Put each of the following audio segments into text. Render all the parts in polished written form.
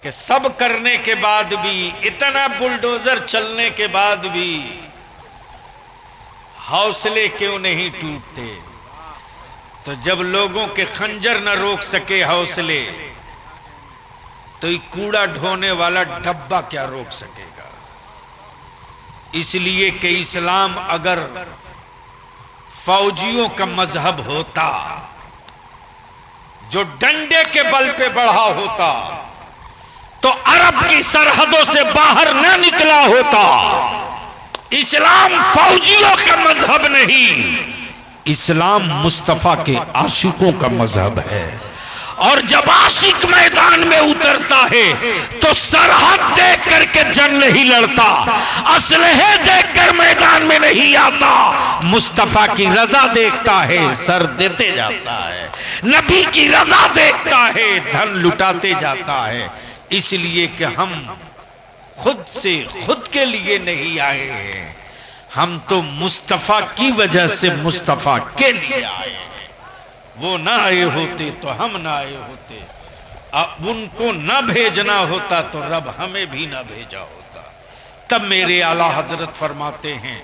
कि सब करने के बाद भी, इतना बुलडोजर चलने के बाद भी हौसले क्यों नहीं टूटते? तो जब लोगों के खंजर न रोक सके हौसले, तो ये कूड़ा ढोने वाला डब्बा क्या रोक सकेगा? इसलिए कि इस्लाम अगर फौजियों का मजहब होता, जो डंडे के बल पे बढ़ा होता, तो अरब की सरहदों से बाहर न निकला होता। इस्लाम फौजियों का मजहब नहीं, इस्लाम मुस्तफा के आशिकों का मजहब है। और जब आशिक मैदान में उतरता है तो सरहद देख करके जंग नहीं लड़ता, असलहे देखकर मैदान में नहीं आता, मुस्तफा की रजा देखता है, सर देते जाता है। नबी की रजा देखता है, धन लुटाते जाता है। इसलिए कि हम खुद से खुद के लिए नहीं आए हैं, हम तो मुस्तफा की वजह से मुस्तफा के लिए आए हैं। वो ना आए होते तो हम ना आए होते, अब उनको ना भेजना होता तो रब हमें भी ना भेजा होता। तब मेरे आला हजरत फरमाते हैं,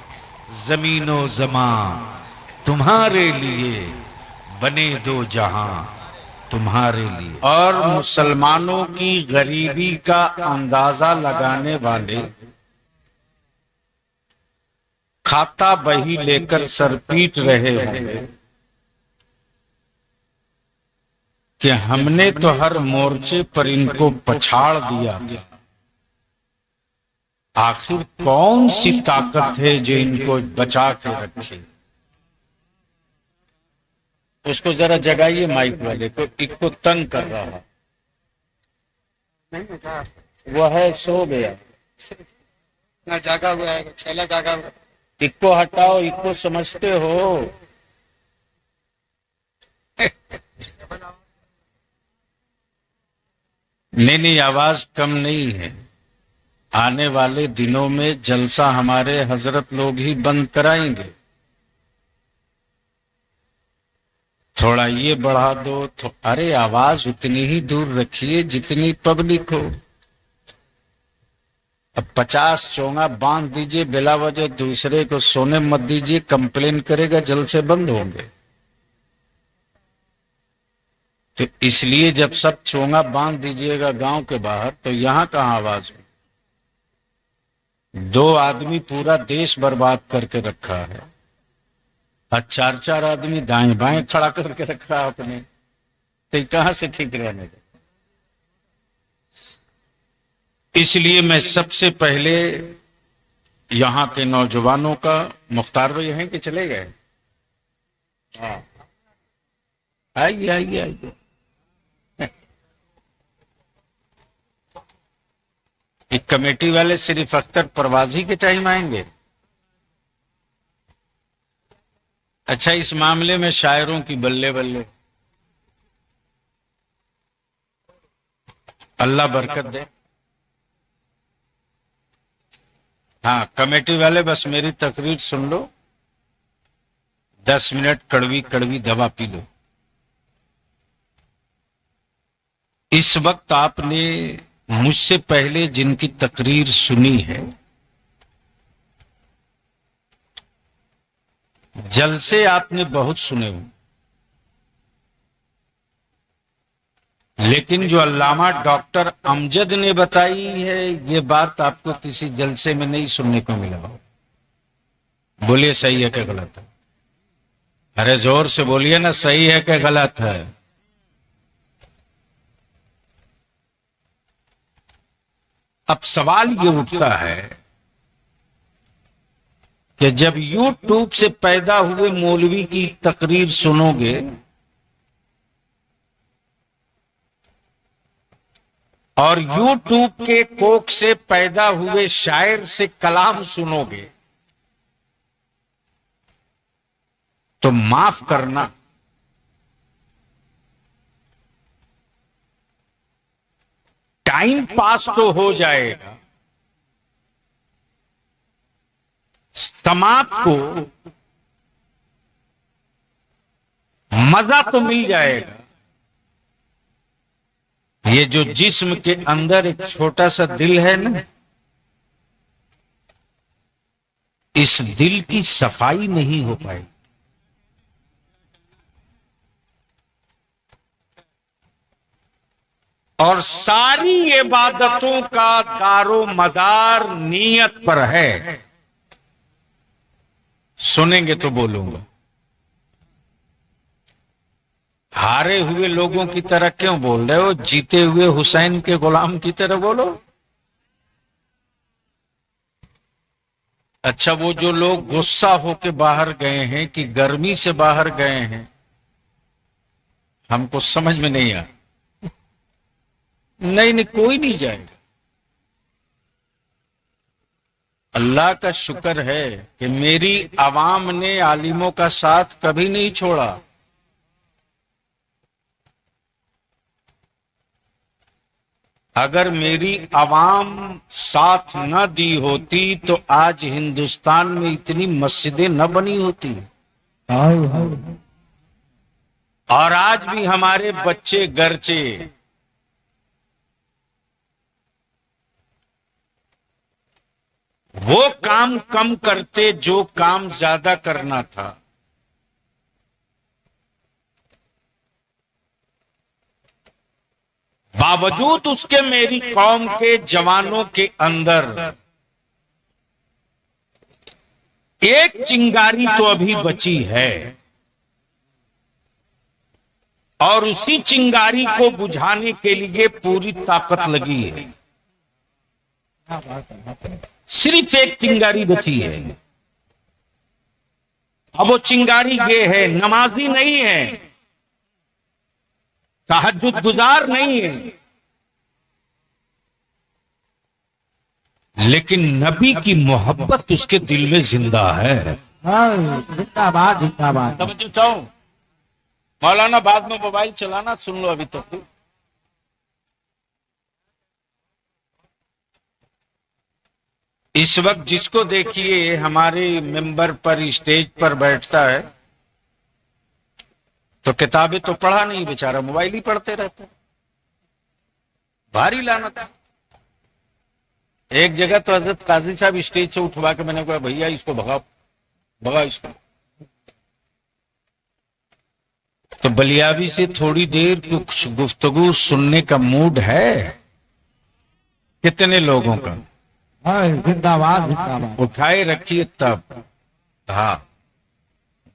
जमीनो जमान तुम्हारे लिए बने दो जहां तुम्हारे लिए। और मुसलमानों की गरीबी का अंदाजा लगाने वाले खाता बही लेकर सर पीट रहे होंगे कि हमने तो हर मोर्चे पर इनको पछाड़ दिया था, आखिर कौन सी ताकत है जो इनको बचा के रखे? उसको जरा जगाइए माइक वाले को, इनको तंग कर रहा है। वो है सो गया ना, जागा हुआ है, छेला जागा हुआ। इनको हटाओ, इनको समझते हो? नहीं, आवाज कम नहीं है। आने वाले दिनों में जलसा हमारे हजरत लोग ही बंद कराएंगे। थोड़ा ये बढ़ा दो तो, अरे आवाज उतनी ही दूर रखिए जितनी पब्लिक हो। अब 50 चोंगा बांध दीजिए बिला वजह, दूसरे को सोने मत दीजिए, कंप्लेन करेगा, जलसे बंद होंगे। तो इसलिए जब सब चोंगा बांध दीजिएगा गांव के बाहर, तो यहां कहां आवाज हो? 2 आदमी पूरा देश बर्बाद करके रखा है, और 4-4 आदमी दाएं बाएं खड़ा करके रखा है अपने, तो कहां से ठीक रहने दे? इसलिए मैं सबसे पहले यहां के नौजवानों का, मुख्तार भाई हैं कि चले गए? हाँ, आइए आइए आइए। एक कमेटी वाले सिर्फ अख्तर परवाजी के टाइम आएंगे। अच्छा, इस मामले में शायरों की बल्ले बल्ले, अल्लाह बरकत दे। हाँ, कमेटी वाले बस मेरी तकरीर सुन लो, 10 मिनट कड़वी कड़वी दवा पी लो। इस वक्त आपने मुझसे पहले जिनकी तकरीर सुनी है, जलसे आपने बहुत सुने हो, लेकिन जो अल्लामा डॉक्टर अमजद ने बताई है, ये बात आपको किसी जलसे में नहीं सुनने को मिला हो। बोलिए सही है कि गलत है? अरे जोर से बोलिए ना, सही है कि गलत है? अब सवाल ये उठता है कि जब यूट्यूब से पैदा हुए मौलवी की तकरीर सुनोगे और यूट्यूब के कोख से पैदा हुए शायर से कलाम सुनोगे, तो माफ करना, टाइम पास तो हो जाएगा, समाज को मजा तो मिल जाएगा, ये जो जिस्म के अंदर एक छोटा सा दिल है ना, इस दिल की सफाई नहीं हो पाई। और सारी इबादतों का दारो मदार नीयत पर है। सुनेंगे तो बोलूंगा। हारे हुए लोगों की तरह क्यों बोल रहे हो? जीते हुए हुसैन के गुलाम की तरह बोलो। अच्छा, वो जो लोग गुस्सा होके बाहर गए हैं कि गर्मी से बाहर गए हैं, हमको समझ में नहीं आया। नहीं नहीं, कोई नहीं जाएगा। अल्लाह का शुक्र है कि मेरी आवाम ने आलिमों का साथ कभी नहीं छोड़ा। अगर मेरी आवाम साथ न दी होती तो आज हिंदुस्तान में इतनी मस्जिदें न बनी होती। और आज भी हमारे बच्चे गरचे वो काम कम करते जो काम ज्यादा करना था। बावजूद उसके मेरी कौम के जवानों के अंदर एक चिंगारी तो अभी बची है, और उसी चिंगारी को बुझाने के लिए पूरी ताकत लगी है। सिर्फ एक चिंगारी बची है। अब वो चिंगारी ये है, नमाजी नहीं है, तहज्जुद गुजार नहीं है, लेकिन नबी की मोहब्बत उसके दिल में जिंदा है। जिंदाबाद जिंदाबाद। समझो चाहो मौलाना, बाद में मोबाइल चलाना, सुन लो अभी तक। इस वक्त जिसको देखिए हमारे मेंबर पर, स्टेज पर बैठता है तो किताबें तो पढ़ा नहीं, बेचारा मोबाइल ही पढ़ते रहता। भारी लानत। एक जगह तो हजरत काजी साहब स्टेज से उठवा के मैंने कहा, भैया इसको भगाओ, भगाओ इसको। तो बलियाबी से थोड़ी देर कुछ गुफ्तगू सुनने का मूड है कितने लोगों का? जिंदाबाद जिंदाबाद। उठाए रखिए तब। हाँ,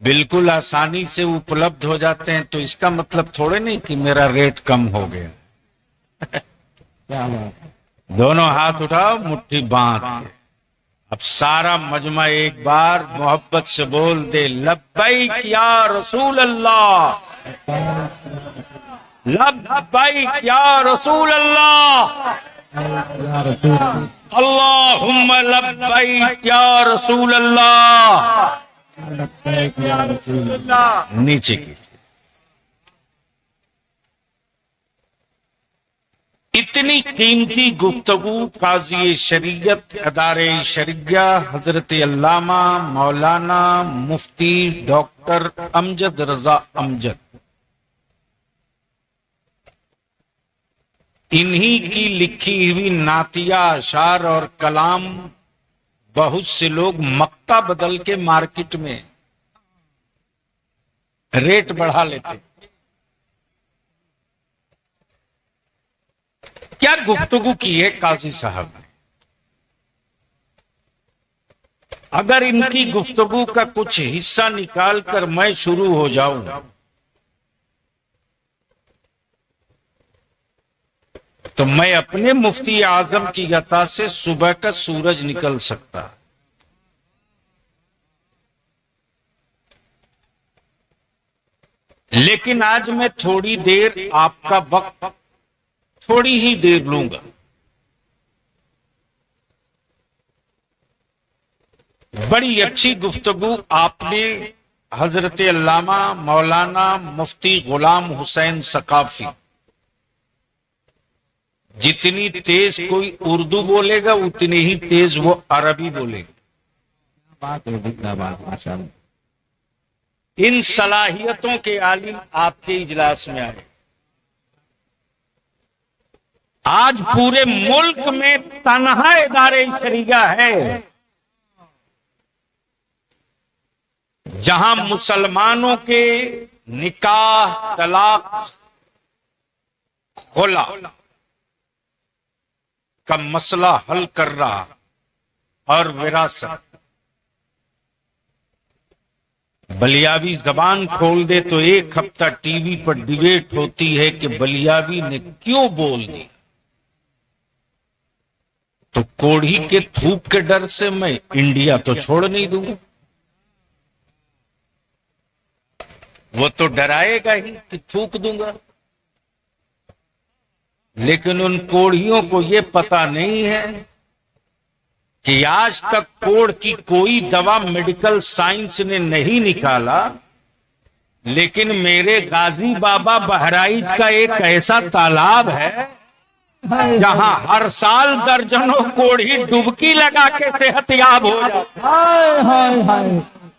बिल्कुल आसानी से उपलब्ध हो जाते हैं तो इसका मतलब थोड़े नहीं कि मेरा रेट कम हो गया। क्या बात। दोनों हाथ उठाओ, मुट्ठी बांध के। अब सारा मजमा एक बार मोहब्बत से बोल दे, लब्बैक या रसूल अल्लाह, लब्बैक या रसूल अल्लाह, अल्लाहुम्मा लब्बैक या रसूल अल्लाह। नीचे की इतनी कीमती गुफ्तगू काजी शरीयत, अदारे शरिया हजरत अल्लामा मौलाना मुफ्ती डॉक्टर अमजद रजा अमजद, इन्हीं की लिखी हुई नातिया, अशार और कलाम बहुत से लोग मक्ता बदल के मार्केट में रेट बढ़ा लेते। क्या गुफ्तगू की है काजी साहब ने? अगर इनकी गुफ्तगू का कुछ हिस्सा निकाल कर मैं शुरू हो जाऊं तो मैं अपने मुफ्ती आजम की अता से सुबह का सूरज निकल सकता। लेकिन आज मैं थोड़ी देर आपका वक्त, थोड़ी ही देर लूंगा। बड़ी अच्छी गुफ्तगू आपने हजरत अल्लामा मौलाना मुफ्ती गुलाम हुसैन सकाफी, जितनी तेज कोई उर्दू बोलेगा उतनी ही तेज वो अरबी बोलेगा। इन सलाहियतों के आलिम आपके इजलास में आए। आज पूरे मुल्क में तन्हा इदारे शरिया है जहां मुसलमानों के निकाह, तलाक, खुला का मसला हल कर रहा और विरासत। बलियावी जबान खोल दे तो एक हफ्ता टीवी पर डिबेट होती है कि बलियावी ने क्यों बोल दिया। तो कोढ़ी के थूक के डर से मैं इंडिया तो छोड़ नहीं दूंगा। वो तो डराएगा ही कि थूक दूंगा, लेकिन उन कोढ़ियों को ये पता नहीं है कि आज तक कोढ़ की कोई दवा मेडिकल साइंस ने नहीं निकाला, लेकिन मेरे गाजी बाबा बहराइच का एक ऐसा तालाब है जहां हर साल दर्जनों कोढ़ी डुबकी लगा के सेहतयाब हो जाते। हाय हाय हाय,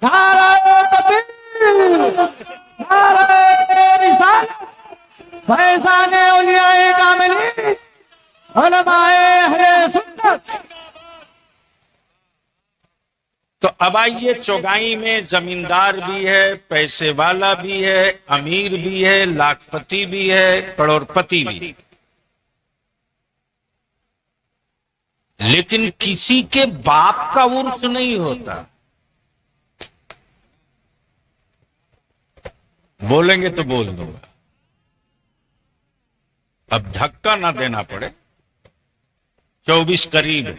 नाराए तकबीर, नाराए रिसालत, फैज़ाने औलियाए कामिलीन, उलमाए अहले सुन्नत। तो अब आइए, चौगाई में जमींदार भी है, पैसे वाला भी है, अमीर भी है, लाखपति भी है, करोड़पति भी है, लेकिन किसी के बाप का उर्स नहीं होता। बोलेंगे तो बोल दूंगा, अब धक्का ना देना पड़े। 24 करीब है।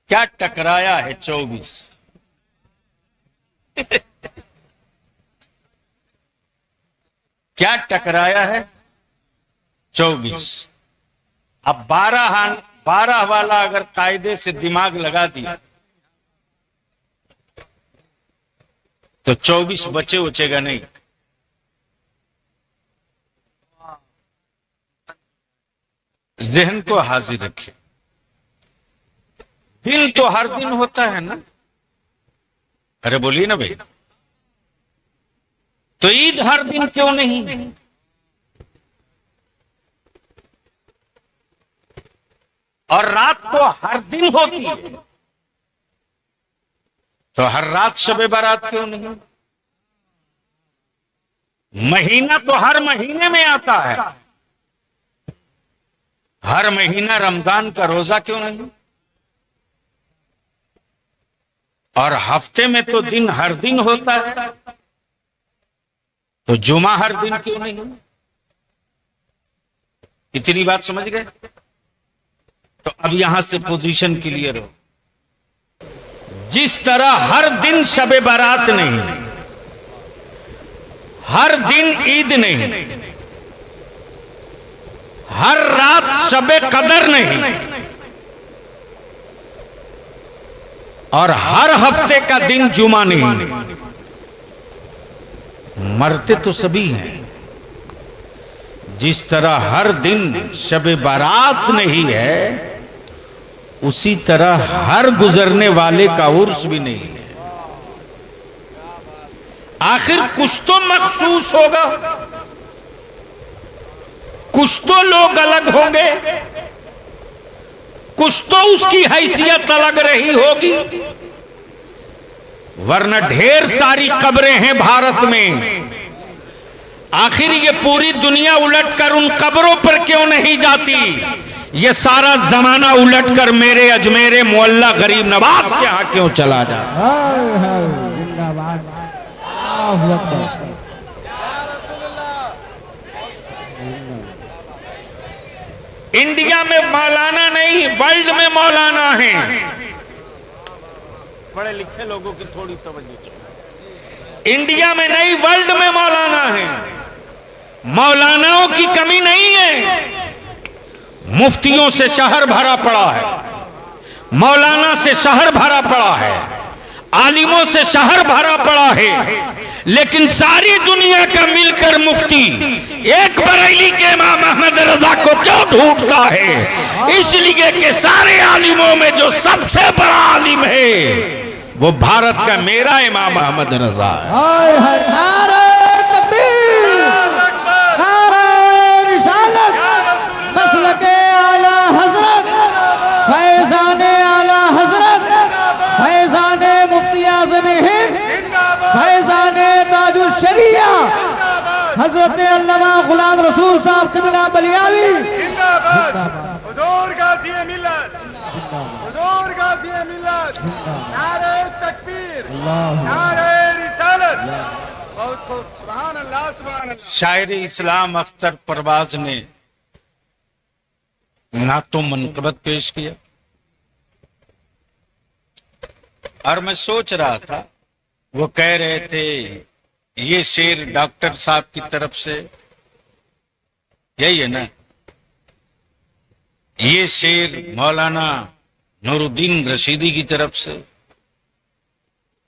क्या टकराया है 24? क्या टकराया है 24? अब 12 वाला अगर कायदे से दिमाग लगा दिया तो 24 बचे उचेगा नहीं। जहन को हाजिर रखिए। दिन तो हर दिन होता है ना। अरे बोलिए ना भाई, तो ईद हर दिन क्यों नहीं? और रात तो हर दिन होती है, तो हर रात शबे बारात क्यों नहीं? महीना तो हर महीने में आता है, हर महीना रमजान का रोजा क्यों नहीं? और हफ्ते में तो दिन हर दिन होता है, तो जुमा हर दिन क्यों नहीं? इतनी बात समझ गए? तो अब यहां से पोजीशन क्लियर हो। जिस तरह हर दिन शबे बारात नहीं, हर दिन ईद नहीं, हर रात शबे कदर नहीं, और हर हफ्ते का दिन जुमा नहीं, मरते तो सभी हैं। जिस तरह हर दिन शबे बारात नहीं है, उसी तरह हर गुजरने वाले का उर्स भी नहीं है। आखिर कुछ तो मखसूस होगा, कुछ तो लोग अलग होंगे, कुछ तो उसकी हैसियत अलग रही होगी, वरना ढेर सारी कब्रें हैं भारत में। आखिर ये पूरी दुनिया उलटकर उन कब्रों पर क्यों नहीं जाती? ये सारा जमाना उलटकर मेरे अजमेरे मोहल्ला गरीब नवाज के यहां क्यों चला जाता? हाय हाय, जिंदाबाद, अल्लाहू अकबर। इंडिया में मौलाना नहीं, वर्ल्ड में मौलाना है। पढ़े लिखे लोगों की थोड़ी तवज्जो चाहिए। इंडिया में नहीं, वर्ल्ड में मौलाना है। मौलानाओं की कमी नहीं है। मुफ्तियों से शहर भरा पड़ा है, मौलाना से शहर भरा पड़ा है, आलिमों से शहर भरा पड़ा है, लेकिन सारी दुनिया का मिलकर मुफ्ती एक बरेली के इमाम अहमद रजा को क्यों ढूंढता है? इसलिए कि सारे आलिमों में जो सबसे बड़ा आलिम है वो भारत का मेरा इमाम अहमद रजा है। हाय हाय, नारे तकबीर, हजरत अल्लामा गुलाम रसूल साहब किबला बलियावी जिंदाबाद हुजूर गाजी मिल्लत हुजूर गाजी मिल्लत नारे तकबीर नारे रिसालत बहुत खूब सुभान अल्लाह सुभान अल्लाह। शायर इस्लाम अख्तर परवाज ने ना तो मनकबत पेश किया, और मैं सोच रहा था वो कह रहे थे ये शेर डॉक्टर साहब की तरफ से, यही है ना, ये शेर मौलाना नूरुद्दीन रशीदी की तरफ से,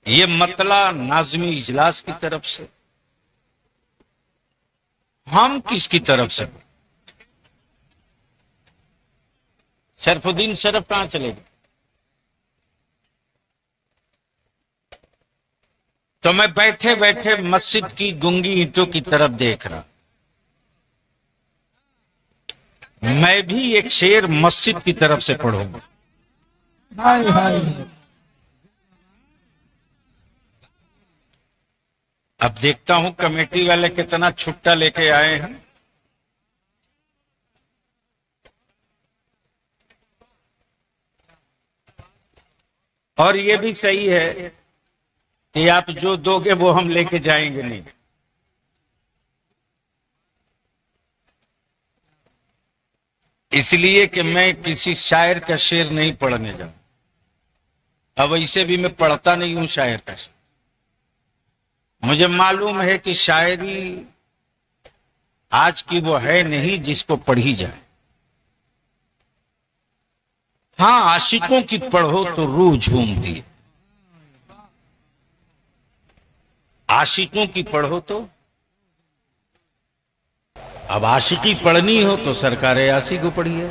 ये मतला नाज़मी इजलास की तरफ से, हम किसकी तरफ से? शरफुद्दीन शरफ कहां चले गए? तो मैं बैठे बैठे मस्जिद की गूंगी ईंटों की तरफ देख रहा, मैं भी एक शेर मस्जिद की तरफ से पढ़ूंगा। हाय हाय अब देखता हूं कमेटी वाले कितना छुट्टा लेके आए हैं। और ये भी सही है कि आप जो दोगे वो हम लेके जाएंगे नहीं। इसलिए कि मैं किसी शायर का शेर नहीं पढ़ने जाऊं। अब ऐसे भी मैं पढ़ता नहीं हूं शायर का शेर। मुझे मालूम है कि शायरी आज की वो है नहीं जिसको पढ़ी जाए। हाँ, आशिकों की पढ़ो तो रूह झूमती है, आशिकों की पढ़ो तो। अब आशिकी पढ़नी हो तो सरकारे यासी को पढ़िए,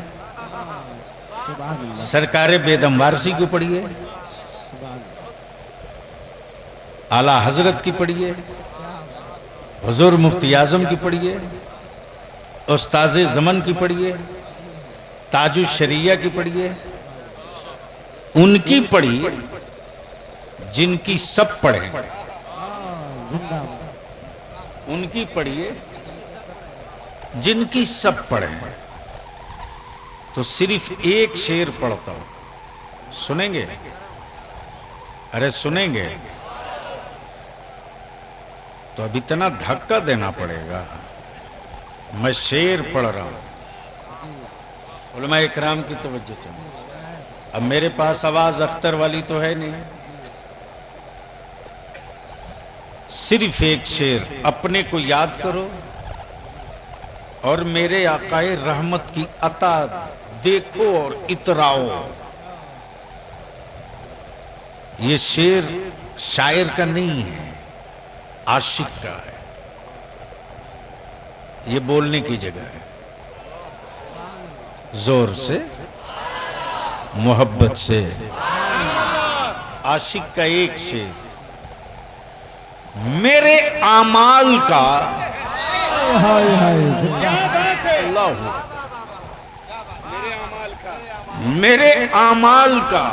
सरकारे बेदम वारसी को पढ़िए, आला हजरत की पढ़िए, हुजूर मुफ्ती आजम की पढ़िए, उस्ताज़े ज़मन की पढ़िए, ताजुश शरिया की पढ़िए, उनकी पढ़िए जिनकी सब पढ़े, उनकी पढ़िए जिनकी सब पढ़े। तो सिर्फ एक शेर पढ़ता हूं, सुनेंगे? अरे सुनेंगे? तो अब इतना धक्का देना पड़ेगा। मैं शेर पढ़ रहा हूं, उलमा इकराम की तवज्जो चाहिए। अब मेरे पास आवाज अख्तर वाली तो है नहीं, सिर्फ एक शेर अपने को याद करो और मेरे आकाए रहमत की अता देखो और इतराओ। ये शेर शायर का नहीं है, आशिक का है। ये बोलने की जगह है। जोर से, मोहब्बत से। आशिक का एक शेर, मेरे आमाल का, हाय हाय अल्लाह, मेरे आमाल का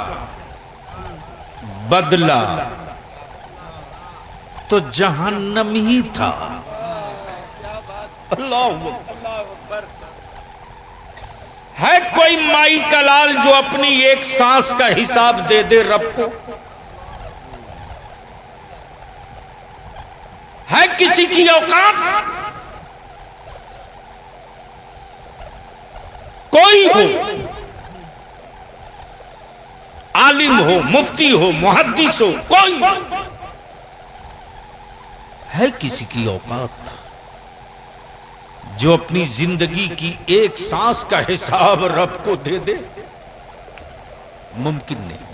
बदला तो जहन्नम ही था। अल्लाह, है कोई माई का लाल जो अपनी एक सांस का हिसाब दे दे रब को? है किसी की औकात? कोई हो, आलिम हो, मुफ्ती हो, मुहद्दिस हो, कोई है किसी की औकात जो अपनी जिंदगी की एक सांस का हिसाब रब को दे दे? मुमकिन नहीं।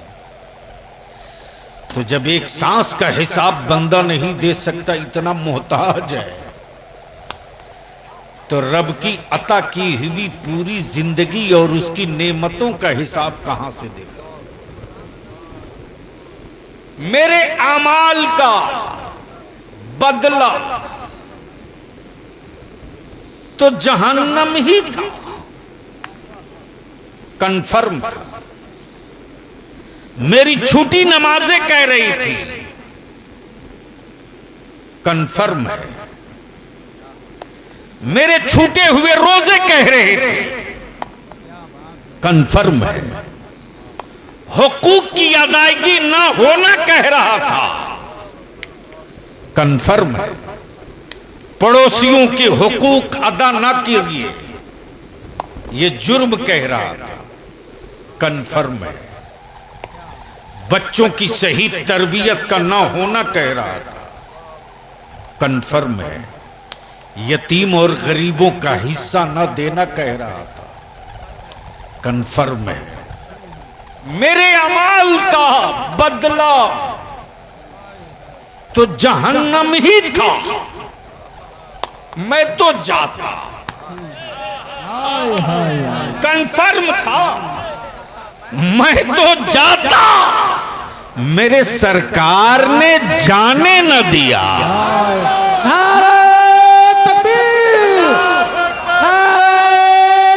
तो जब एक सांस का हिसाब बंदा नहीं दे सकता, इतना मोहताज है, तो रब की अता की हुई पूरी जिंदगी और उसकी नेमतों का हिसाब कहां से देगा? मेरे आमाल का बदला तो जहन्नम ही था, कंफर्म था। मेरी छूटी नमाजें कह रही थी, कंफर्म है। मेरे छूटे हुए रोजे कह रहे थे, कन्फर्म है। हुकूक की अदायगी ना होना कह रहा था, कन्फर्म है। पड़ोसियों के हुकूक अदा ना किए, ये जुर्म कह रहा था, कन्फर्म है। बच्चों की सही तरबियत का ना होना कह रहा था, कन्फर्म है। यतीम और गरीबों का हिस्सा न देना कह रहा था, कन्फर्म है। मेरे अमाल का बदला तो जहन्नम ही था, मैं तो जाता, कन्फर्म था, मैं तो जाता, मेरे सरकार ने जाने न दिया। नारे तकबीर, नारे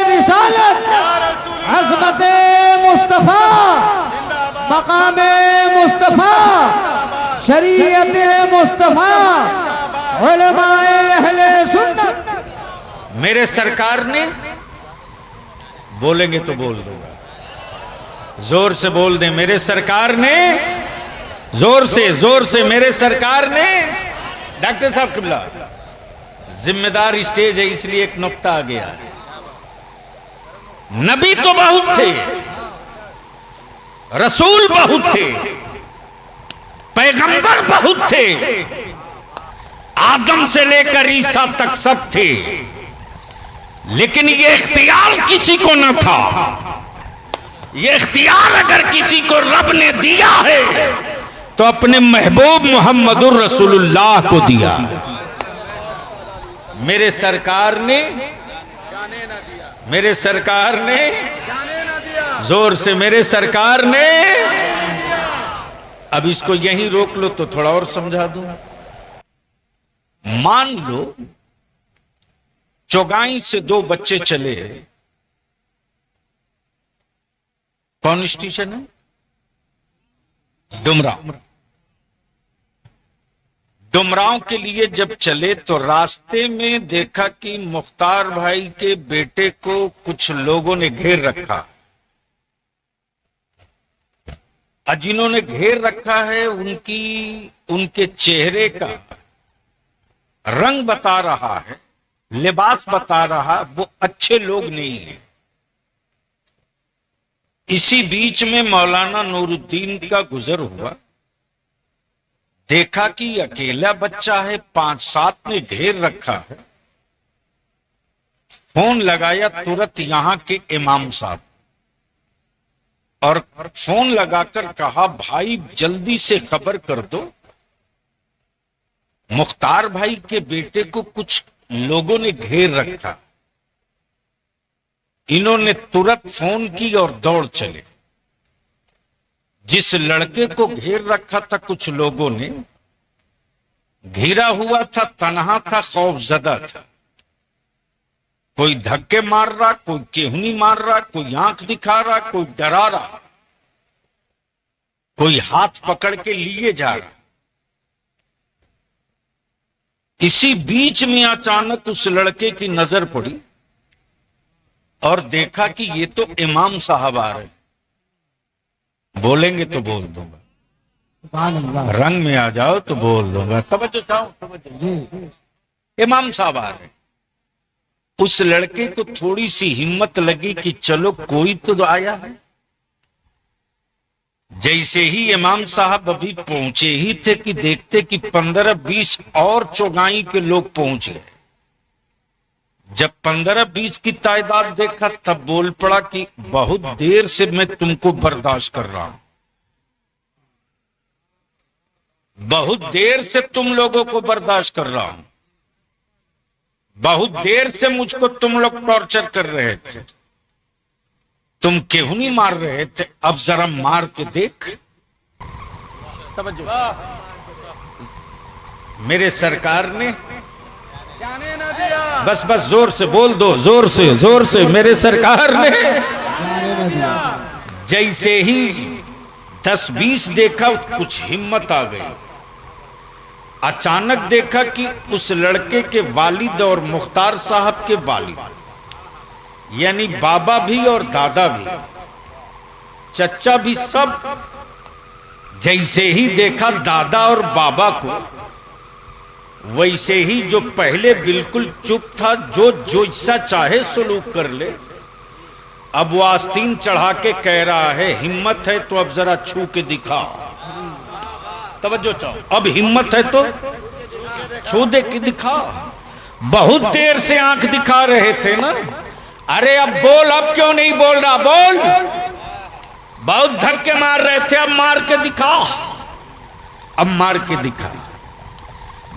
रिसालत, अज़मत मुस्तफा, मकाम मुस्तफा, शरीयत मुस्तफा, उलमाए अहले सुन्नत। मेरे सरकार ने, बोलेंगे तो बोल दूंगा, जोर से बोल दें, मेरे सरकार ने, जोर से मेरे सरकार ने। डॉक्टर साहब किबला, जिम्मेदार स्टेज है इसलिए एक नुक्ता आ गया। नबी तो बहुत थे, रसूल बहुत थे, पैगंबर बहुत थे, आदम से लेकर ईसा तक सब थे, लेकिन ये इख्तियार किसी को न था। ये इख्तियार अगर किसी को रब ने दिया है तो अपने महबूब मोहम्मदुर रसूलुल्लाह को दिया। मेरे सरकार ने, मेरे सरकार ने, जोर से मेरे सरकार ने। अब इसको यहीं रोक लो तो थोड़ा और समझा दूं। मान लो चौगाई से दो बच्चे चले, कौन स्टेशन है? डुमराव। डुमराव के लिए जब चले तो रास्ते में देखा कि मुख्तार भाई के बेटे को कुछ लोगों ने घेर रखा। जिन्होंने घेर रखा है उनके चेहरे का रंग बता रहा है, लिबास बता रहा, वो अच्छे लोग नहीं है। इसी बीच में मौलाना नूरुद्दीन का गुजर हुआ, देखा कि अकेला बच्चा है, 5-7 ने घेर रखा है। फोन लगाया तुरंत यहां के इमाम साहब, और फोन लगाकर कहा भाई जल्दी से खबर कर दो, मुख्तार भाई के बेटे को कुछ लोगों ने घेर रखा। इन्होंने तुरंत फोन की और दौड़ चले। जिस लड़के को घेर रखा था कुछ लोगों ने, घिरा हुआ था, तन्हा था, खौफजदा था। कोई धक्के मार रहा, कोई केहनी मार रहा, कोई आंख दिखा रहा, कोई डरा रहा, कोई हाथ पकड़ के लिए जा रहा। इसी बीच में अचानक उस लड़के की नजर पड़ी और देखा कि ये तो इमाम साहब आ रहे। बोलेंगे तो बोल दूंगा, रंग में आ जाओ तो बोल दूंगा, तवज्जो चाहो, तवज्जो। इमाम साहब आ रहे। उस लड़के को थोड़ी सी हिम्मत लगी कि चलो कोई तो आया है। जैसे ही इमाम साहब अभी पहुंचे ही थे कि देखते कि 15-20 और चौगाई के लोग पहुंच गए। जब 15-20 की तादाद देखा तब बोल पड़ा कि बहुत देर से मैं तुमको बर्दाश्त कर रहा हूं, बहुत देर से तुम लोगों को बर्दाश्त कर रहा हूं, बहुत देर से मुझको तुम लोग टॉर्चर कर रहे थे, तुम क्यों नहीं मार रहे थे, अब जरा मार के देख। मेरे सरकार ने, बस बस जोर से बोल दो, जोर से मेरे सरकार ने जैसे ही 10-20 देखा कुछ हिम्मत आ गई। अचानक देखा कि उस लड़के के वालिद और मुख्तार साहब के वालिद यानी बाबा भी और दादा भी, चचा भी, सब जैसे ही देखा दादा और बाबा को, वैसे ही जो पहले बिल्कुल चुप था, जो जैसा चाहे सलूक कर ले, अब वो आस्तीन चढ़ा के कह रहा है हिम्मत है तो अब जरा छू के दिखा। तवज्जो चाहो, अब हिम्मत है तो छू दे के दिखा। बहुत देर से आंख दिखा रहे थे ना, अरे अब बोल, अब क्यों नहीं बोल रहा, बोल। बहुत धक्के मार रहे थे, अब मार के दिखा, अब मार के दिखा।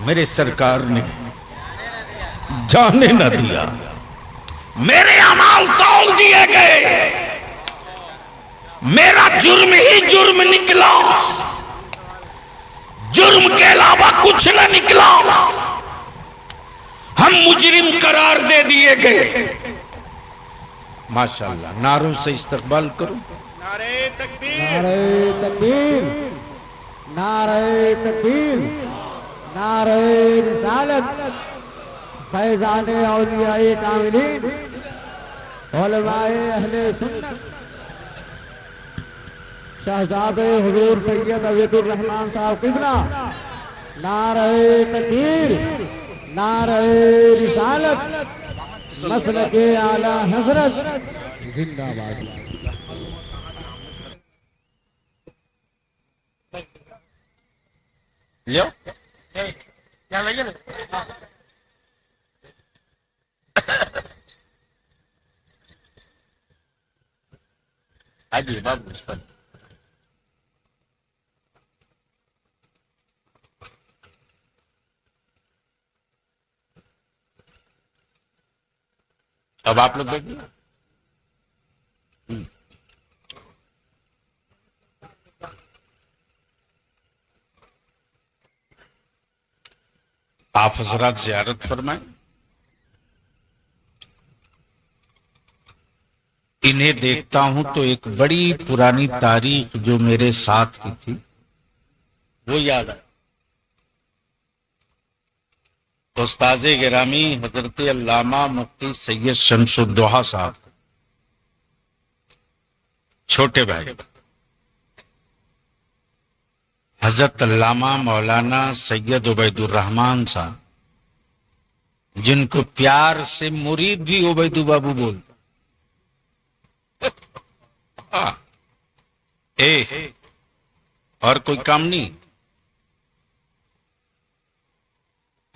मेरे सरकार ने जाने न दिया, मेरे अमाल तौल दिए गए, मेरा जुर्म ही जुर्म निकला, जुर्म के अलावा कुछ न निकला, हम मुजरिम करार दे दिए गए। माशाअल्लाह, नारों से इस्तकबाल करो। नारे तकबीर, नारे तकबीर, नारे तकबीर, नारे रिसालत, फैजाने औलियाए कामिलीन, उलमाए अहले सुन्नत, शहजादे हुजूर सैयद अबीदुर रहमान साहब किबला, नारे तकबीर, नारे रिसालत, मसलके आला हजरत जिंदाबाद। लियो क्या लगे ना? आइए बाबू, उस पर अब आप लोग देखिए। आप हजरात ज़ियारत फरमाएं। इन्हें देखता हूं तो एक बड़ी पुरानी तारीख जो मेरे साथ की थी वो याद आया। उस्ताज़े गिरामी हजरत अल्लामा मुफ्ती सैयद शमसुद्दोहा साहब, छोटे भाई हजरत अल्लामा मौलाना सैयद उबैदुर रहमान साहब, जिनको प्यार से मुरीद भी उबैदू बाबू बोलते। ए और कोई काम नहीं,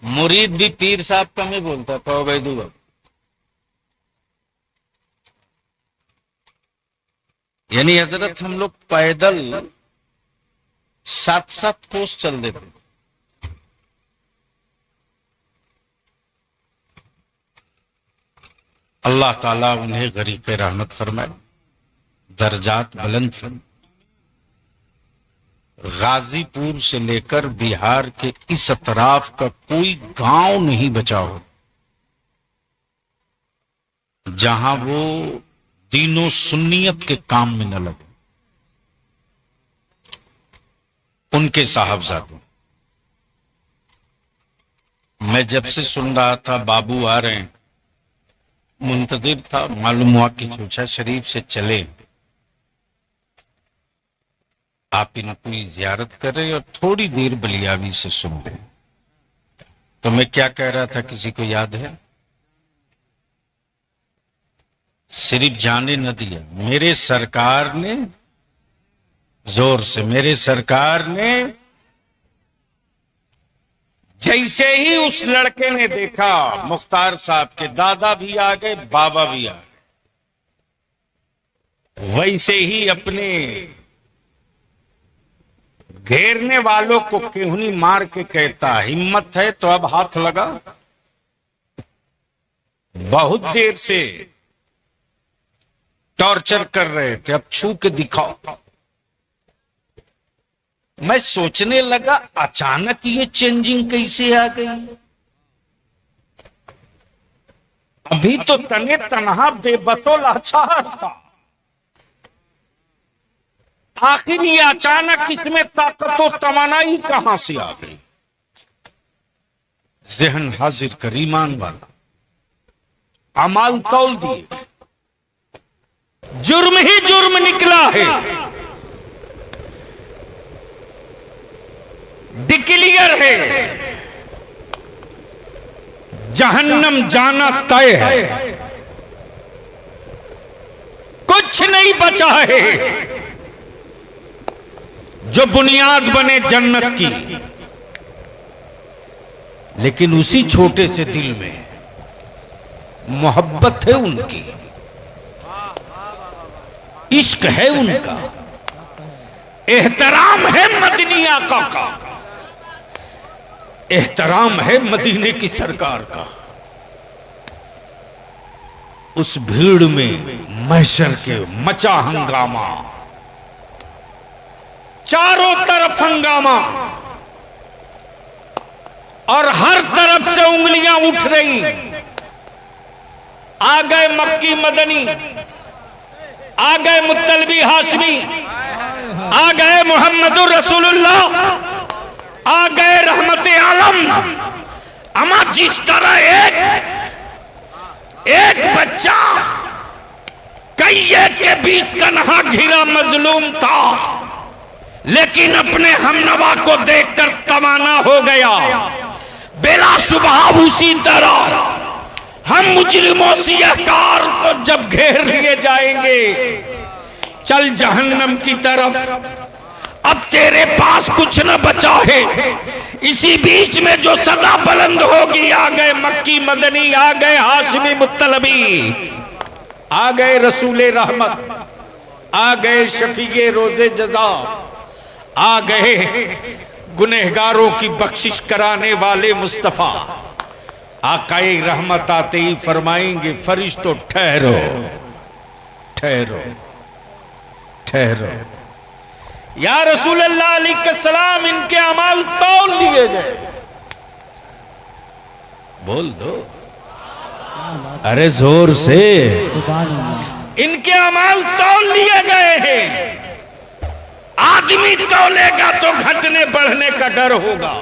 मुरीद भी पीर साहब कम ही बोलता था उबैदू बाबू। यानी हजरत हम लोग पैदल 7-7 कोस चल देते। अल्लाह ताला उन्हें गरीब रहमत फरमाए, दर्जात बुलंद फरमाए। गाजीपुर से लेकर बिहार के इस अतराफ का कोई गांव नहीं बचा हो जहां वो दीनों सुन्नियत के काम में न लगे। उनके साहबजादे, मैं जब से सुन रहा था बाबू आ रहे हैं, मुंतजिर था, मालूम हुआ कि चोचा शरीफ से चले, आप इनको जियारत कर रहे और थोड़ी देर बलियावी से सुन रहे। तो मैं क्या कह रहा था, किसी को याद है? सिर्फ जाने न दिया मेरे सरकार ने, जोर से, मेरे सरकार ने जैसे ही उस लड़के ने देखा, मुख्तार साहब के दादा भी आ गए, बाबा भी आ गए, वैसे ही अपने घेरने वालों को केहूनी मार के कहता, हिम्मत है तो अब हाथ लगा। बहुत देर से टॉर्चर कर रहे थे, अब छू के दिखाओ। मैं सोचने लगा अचानक ये चेंजिंग कैसे आ गई। अभी तो तने तनहा बेबसो लाचार था, आखिर ये अचानक इसमें ताकत और तवानाई कहां से आ गई। जहन हाजिर कर ईमान वाला, अमाल तौल दिए, जुर्म ही जुर्म निकला है, डिक्लियर है, जहन्नम जाना तय है, कुछ नहीं बचा है जो बुनियाद बने जन्नत की। लेकिन उसी छोटे से दिल में मोहब्बत है उनकी, इश्क है उनका, एहतराम है मदनी आका का, एहतराम है मदीने की सरकार का। उस भीड़ में महशर के मचा हंगामा, चारों तरफ हंगामा, और हर तरफ से उंगलियां उठ रही। आ गए मक्की मदनी, आ गए मुत्तलबी हाशमी, आ गए मोहम्मदुर रसूलुल्लाह, आ गए रहमत आलम। अमा जिस तरह एक बच्चा कईए के बीच तन्हा घिरा मजलूम था, लेकिन अपने हमनवा को देखकर तवाना हो गया, बेलाशुबहा उसी तरह हम मुजरिमों सियाहकार को जब घेर लिए जाएंगे, चल जहन्नम की तरफ, अब तेरे पास कुछ न बचा है। इसी बीच में जो सदा बुलंद होगी, आ गए मक्की मदनी, आ गए हाशमी मुत्तलबी, आ गए रसूले रहमत, आ गए शफीए रोजे जजा, आ गए गुनहगारों की बख्शिश कराने वाले मुस्तफा। आकाए रहमत आते ही फरमाएंगे, फरिश्तों ठहरो ठहरो ठहरो, या रसूल अल्लाह अलैहिस्सलाम, इनके अमाल तौल दिए गए। बोल दो अरे जोर से, इनके अमाल तौल लिए गए हैं। आदमी तौलेगा तो घटने बढ़ने का डर होगा,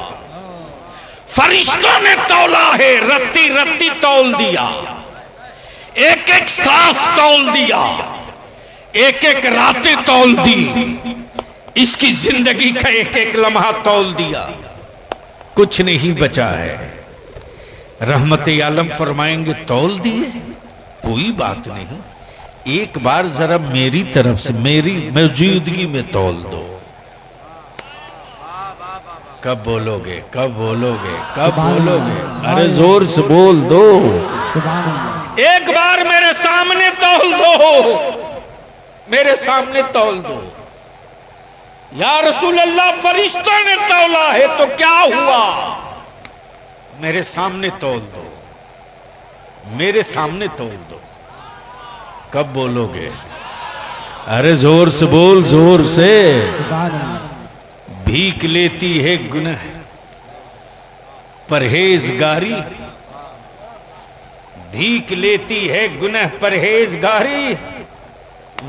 फरिश्तों ने तौला है, रत्ती रत्ती तौल दिया, एक एक सांस तौल दिया, एक एक रातें तौल दी, इसकी जिंदगी का एक एक लम्हा तौल दिया, कुछ नहीं बचा है। रहमत आलम फरमाएंगे, तौल दिए, कोई बात नहीं, एक बार जरा मेरी तरफ से मेरी मौजूदगी में तौल दो। कब बोलोगे, कब बोलोगे, कब बोलोगे? अरे जोर से बोल दो, एक बार मेरे सामने तौल दो, मेरे सामने तौल दो। या रसूल अल्लाह, फरिश्तों ने तौला है तो क्या हुआ? मेरे सामने तौल दो, मेरे सामने तौल दो। कब बोलोगे? अरे जोर से बोल, जोर से। भीख लेती है गुनाह परहेजगारी, भीख लेती है गुनाह परहेजगारी।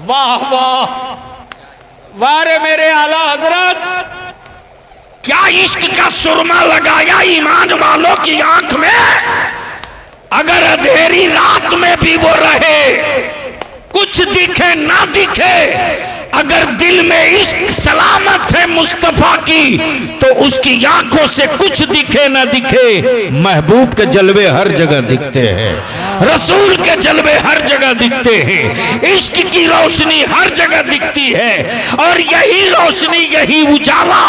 वाह वाह वाह रे मेरे आला हजरत, क्या इश्क का सुरमा लगाया ईमान वालों की आंख में। अगर अंधेरी रात में भी वो रहे, कुछ दिखे ना दिखे, अगर दिल में इश्क सलामत है मुस्तफा की, तो उसकी आंखों से कुछ दिखे ना दिखे, महबूब के जलवे हर जगह दिखते हैं, रसूल के जलवे हर जगह दिखते हैं, इश्क की रोशनी हर जगह दिखती है। और यही रोशनी, यही उजाला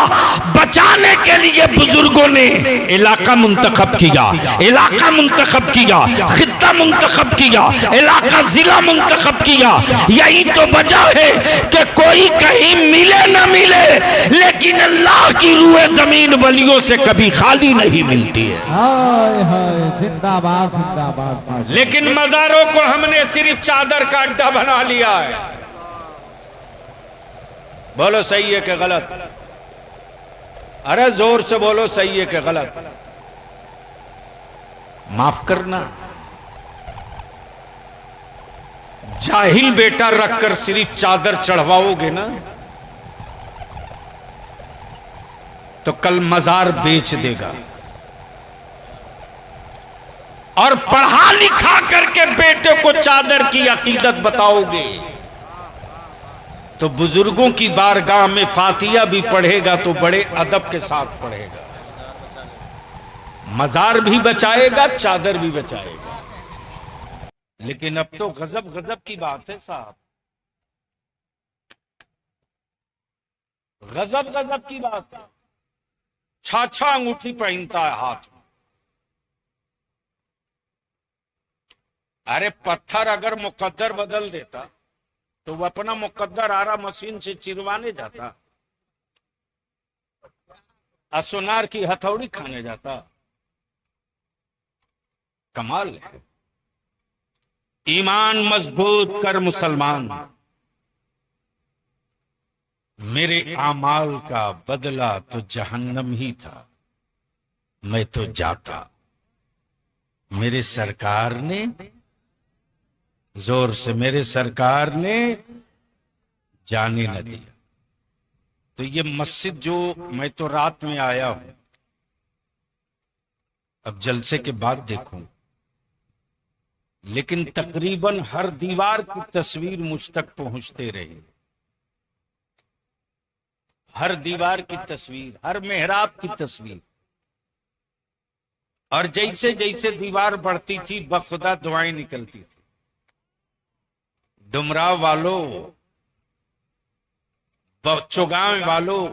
बचाने के लिए बुजुर्गों ने इलाका मुंतखब किया, इलाका मुंतखब किया, खित्ता मुंतखब किया, इलाका जिला मुंतखब किया। यही तो वजह है कि कोई कहीं मिले न मिले, लेकिन अल्लाह की रूह जमीन वलियों से कभी खाली नहीं मिलती है। हाय हाय, जिंदाबाद जिंदाबाद। लेकिन मज़ारों को हमने सिर्फ चादर का अड्डा बना लिया है। बोलो सही है कि गलत? अरे जोर से बोलो, सही है कि गलत? माफ करना, जाहिल बेटा रखकर सिर्फ चादर चढ़वाओगे ना, तो कल मजार बेच देगा। और पढ़ा लिखा करके बेटे को चादर की अकीदत बताओगे तो बुजुर्गों की बारगाह में फातिया भी पढ़ेगा तो बड़े अदब के साथ पढ़ेगा, मजार भी बचाएगा, चादर भी बचाएगा। लेकिन अब तो गजब गजब की बात है साहब, गजब गजब की बात है। छाछा अंगूठी पहनता है हाथ में। अरे पत्थर अगर मुकद्दर बदल देता तो वो अपना मुकद्दर आरा मशीन से चिरवाने जाता, असोनार की हथौड़ी खाने जाता। कमाल है। ईमान मजबूत कर मुसलमान, मेरे आमाल का बदला तो जहन्नम ही था, मैं तो जाता। मेरे सरकार ने, जोर से, मेरे सरकार ने जाने न दिया। तो ये मस्जिद जो, मैं तो रात में आया हूं, अब जलसे के बाद देखूं, लेकिन तकरीबन हर दीवार की तस्वीर मुझ तक पहुंचते रही। हर दीवार की तस्वीर, हर मेहराब की तस्वीर। और जैसे जैसे दीवार बढ़ती थी बखुदा दुआएं निकलती थी। डुमराव वालों, चौगांव वालों,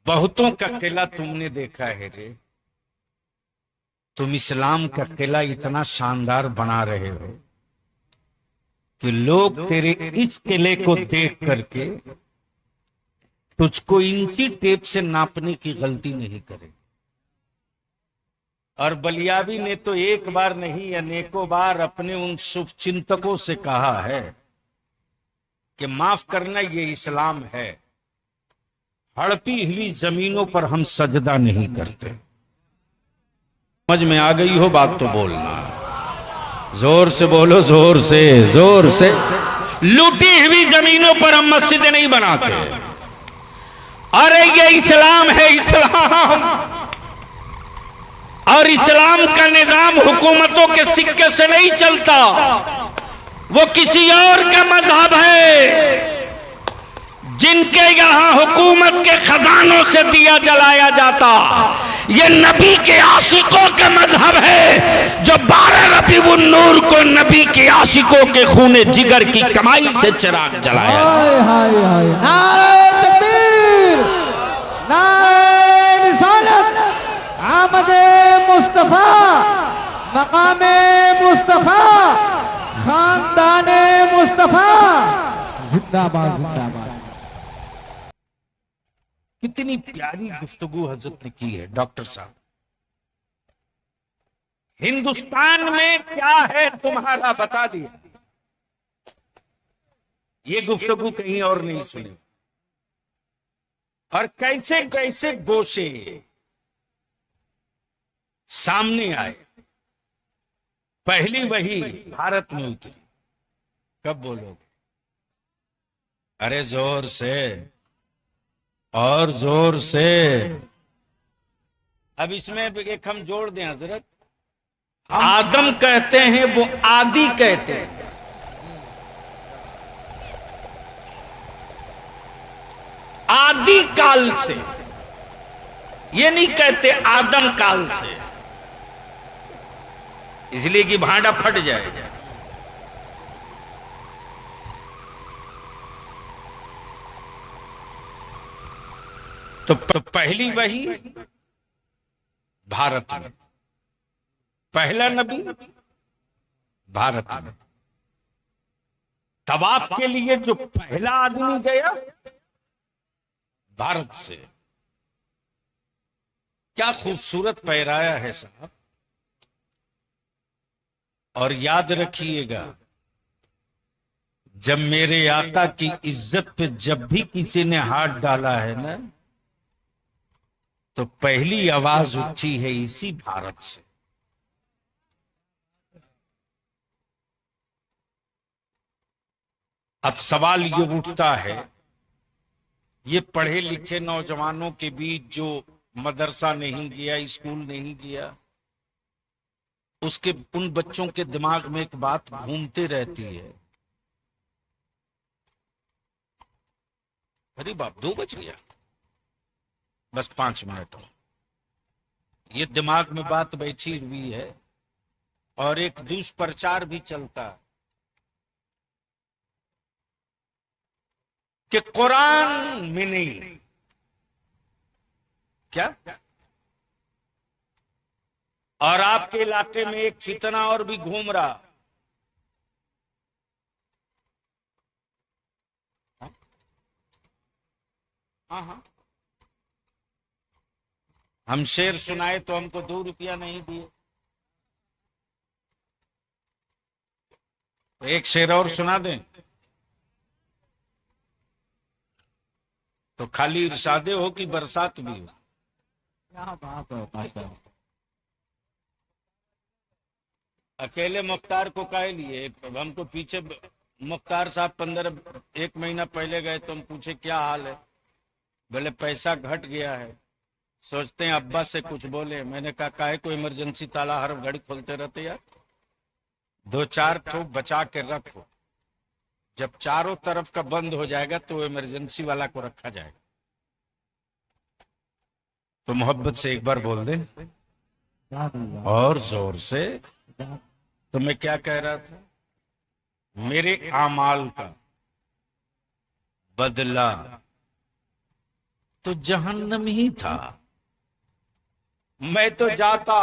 बहुतों का किला तुमने देखा है रे। तुम इस्लाम का किला इतना शानदार बना रहे हो कि लोग तेरे इस किले को देख करके तुझको इंची टेप से नापने की गलती नहीं करे। और बलियावी ने तो एक बार नहीं अनेकों बार अपने उन शुभ चिंतकों से कहा है कि माफ करना, ये इस्लाम है। हड़पी हुई जमीनों पर हम सजदा नहीं करते। समझ में आ गई हो बात तो बोलना, जोर से बोलो, जोर से, जोर से। लूटी हुई जमीनों पर हम मस्जिदें नहीं बनाते। अरे ये इस्लाम है, इस्लाम। और इस्लाम का निजाम हुकूमतों के सिक्के से नहीं चलता, वो किसी और का मजहब है। जिनके यहां हुकूमत के खजानों से दिया जलाया जाता, ये नबी के आशिकों का मजहब है, जो 12 रबीउन नूर को नबी के आशिकों के खूने जिगर की कमाई से चिराग जलाया। हाय हाय हाय, नारे तकबीर, नारे रिसालत, आमदे मुस्तफा, मकामे मुस्तफा, खानदाने मुस्तफा, जिंदाबाद जिंदाबाद। कितनी प्यारी गुफ्तगू हजरत ने की है डॉक्टर साहब। हिंदुस्तान में क्या है तुम्हारा बता दिया। ये गुफ्तगू कहीं और नहीं सुनी। और कैसे कैसे गोशे सामने आए। पहली वही भारत में उतरी। कब बोलोगे? अरे जोर से और जोर से। अब इसमें एक हम जोड़ दें हजरत, आदम कहते हैं वो आदि कहते हैं। आदि काल से, ये नहीं कहते आदम काल से, इसलिए कि भांडा फट जाएगा। तो पहली वही भारत में, पहला नबी भारत में। तवाफ के लिए जो पहला आदमी गया भारत से। क्या खूबसूरत पहराया है साहब। और याद रखिएगा, जब मेरे आका की इज्जत पे जब भी किसी ने हाथ डाला है ना, तो पहली आवाज उठी है इसी भारत से। अब सवाल ये उठता है, ये पढ़े लिखे नौजवानों के बीच जो मदरसा नहीं गया, स्कूल नहीं गया, उसके उन बच्चों के दिमाग में एक बात घूमती रहती है, अरे बाप 2 बज गया, बस 5 मिनट और। ये दिमाग में बात बैठी हुई है और एक दुष्प्रचार भी चलता है कि कुरान में नहीं, क्या, और आपके इलाके में एक फितना और भी घूम रहा। हाँ, हम शेर सुनाए तो हमको 2 रुपया नहीं दिए, तो एक शेर और सुना दें तो खाली इरशादे हो कि बरसात भी हो। अकेले मुख्तार को कह लिए, हमको पीछे मुख्तार साहब 1 महीना पहले गए तो हम पूछे क्या हाल है, बोले पैसा घट गया है, सोचते हैं अब्बा से कुछ बोले। मैंने कहा काहे को इमरजेंसी ताला हर घड़ी खोलते रहते यार, 2-4 ठो बचा के रखो, जब चारों तरफ का बंद हो जाएगा तो इमरजेंसी वाला को रखा जाएगा। तो मोहब्बत से एक बार बोल दे और जोर से। तो मैं क्या कह रहा था, मेरे आमाल का बदला तो जहन्नम ही था, मैं तो जाता,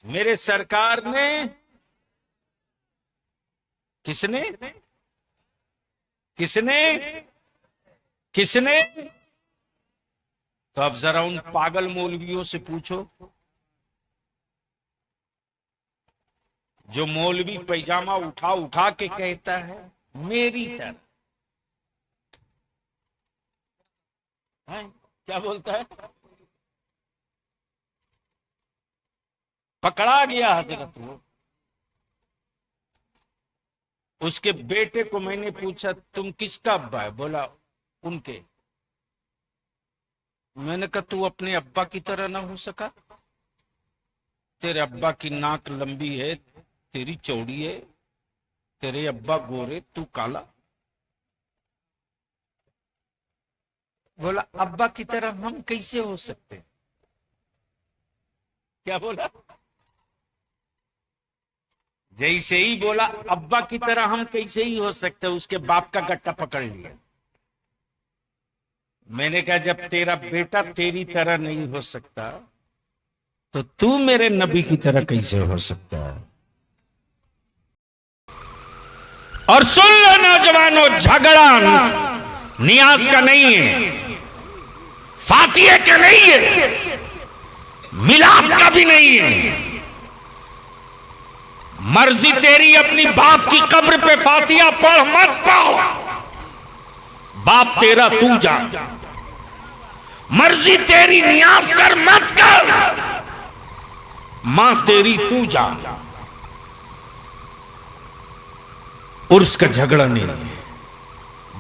मेरे सरकार ने, किसने किसने किसने, तो अब जरा उन पागल मौलवियों से पूछो, जो मौलवी पैजामा उठा उठा के कहता है मेरी तरह, क्या बोलता है, पकड़ा गया हजरत वो। उसके बेटे को मैंने पूछा तुम किसका अब्बा है, बोला उनके। मैंने कहा तू अपने अब्बा की तरह ना हो सका, तेरे अब्बा की नाक लंबी है, तेरी चौड़ी है, तेरे अब्बा गोरे, तू काला। बोला अब्बा की तरह हम कैसे हो सकते, क्या बोला, जैसे ही बोला अब्बा की तरह हम कैसे ही हो सकते, उसके बाप का गट्टा पकड़ लिया। मैंने कहा जब तेरा बेटा तेरी तरह नहीं हो सकता तो तू मेरे नबी की तरह कैसे हो सकता है। और सुन लो नौजवानों, झगड़ा नियाज का नहीं है, फातिहे का नहीं है, मिलाप का भी नहीं है। मर्जी तेरी अपनी बाप की कब्र पे फातिहा पढ़ मत पाओ, बाप तेरा तू जा। मर्जी तेरी नियाज कर मत कर, मां तेरी तू जा। उर्स का झगड़ा नहीं है।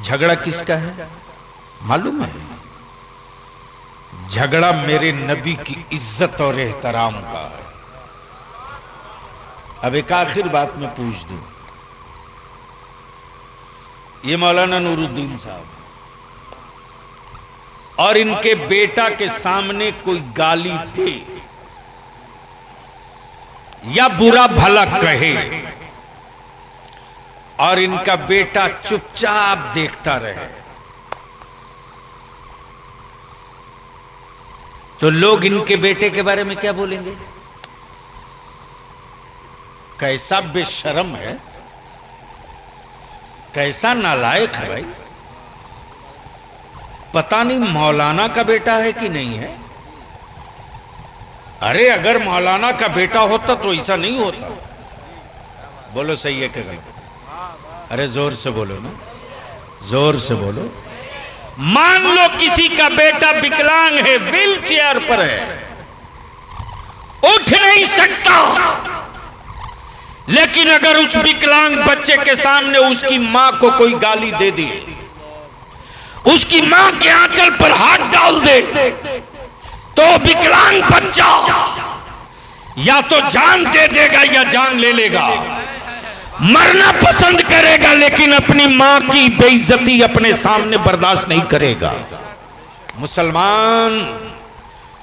झगड़ा किसका है मालूम है, झगड़ा मेरे नबी की इज्जत और एहतराम का है। अब एक आखिर बात मैं पूछ दूं, ये मौलाना नूरुद्दीन साहब और इनके बेटा के सामने कोई गाली दे या बुरा भला कहे और इनका बेटा चुपचाप देखता रहे, तो लोग इनके बेटे के बारे में क्या बोलेंगे, कैसा बेशर्म है, कैसा नालायक है भाई, पता नहीं मौलाना का बेटा है कि नहीं है। अरे अगर मौलाना का बेटा होता तो ऐसा नहीं होता। बोलो सही है कि गलत? अरे जोर से बोलो ना, जोर से बोलो। मान लो किसी का बेटा विकलांग है, व्हील चेयर पर है, उठ नहीं सकता, लेकिन अगर उस विकलांग बच्चे के सामने उसकी मां को कोई गाली दे दी, उसकी मां के आंचल पर हाथ डाल दे, तो विकलांग बच्चा या तो जान दे देगा या जान ले लेगा, मरना पसंद करेगा, लेकिन अपनी मां की बेइज्जती अपने सामने बर्दाश्त नहीं करेगा। मुसलमान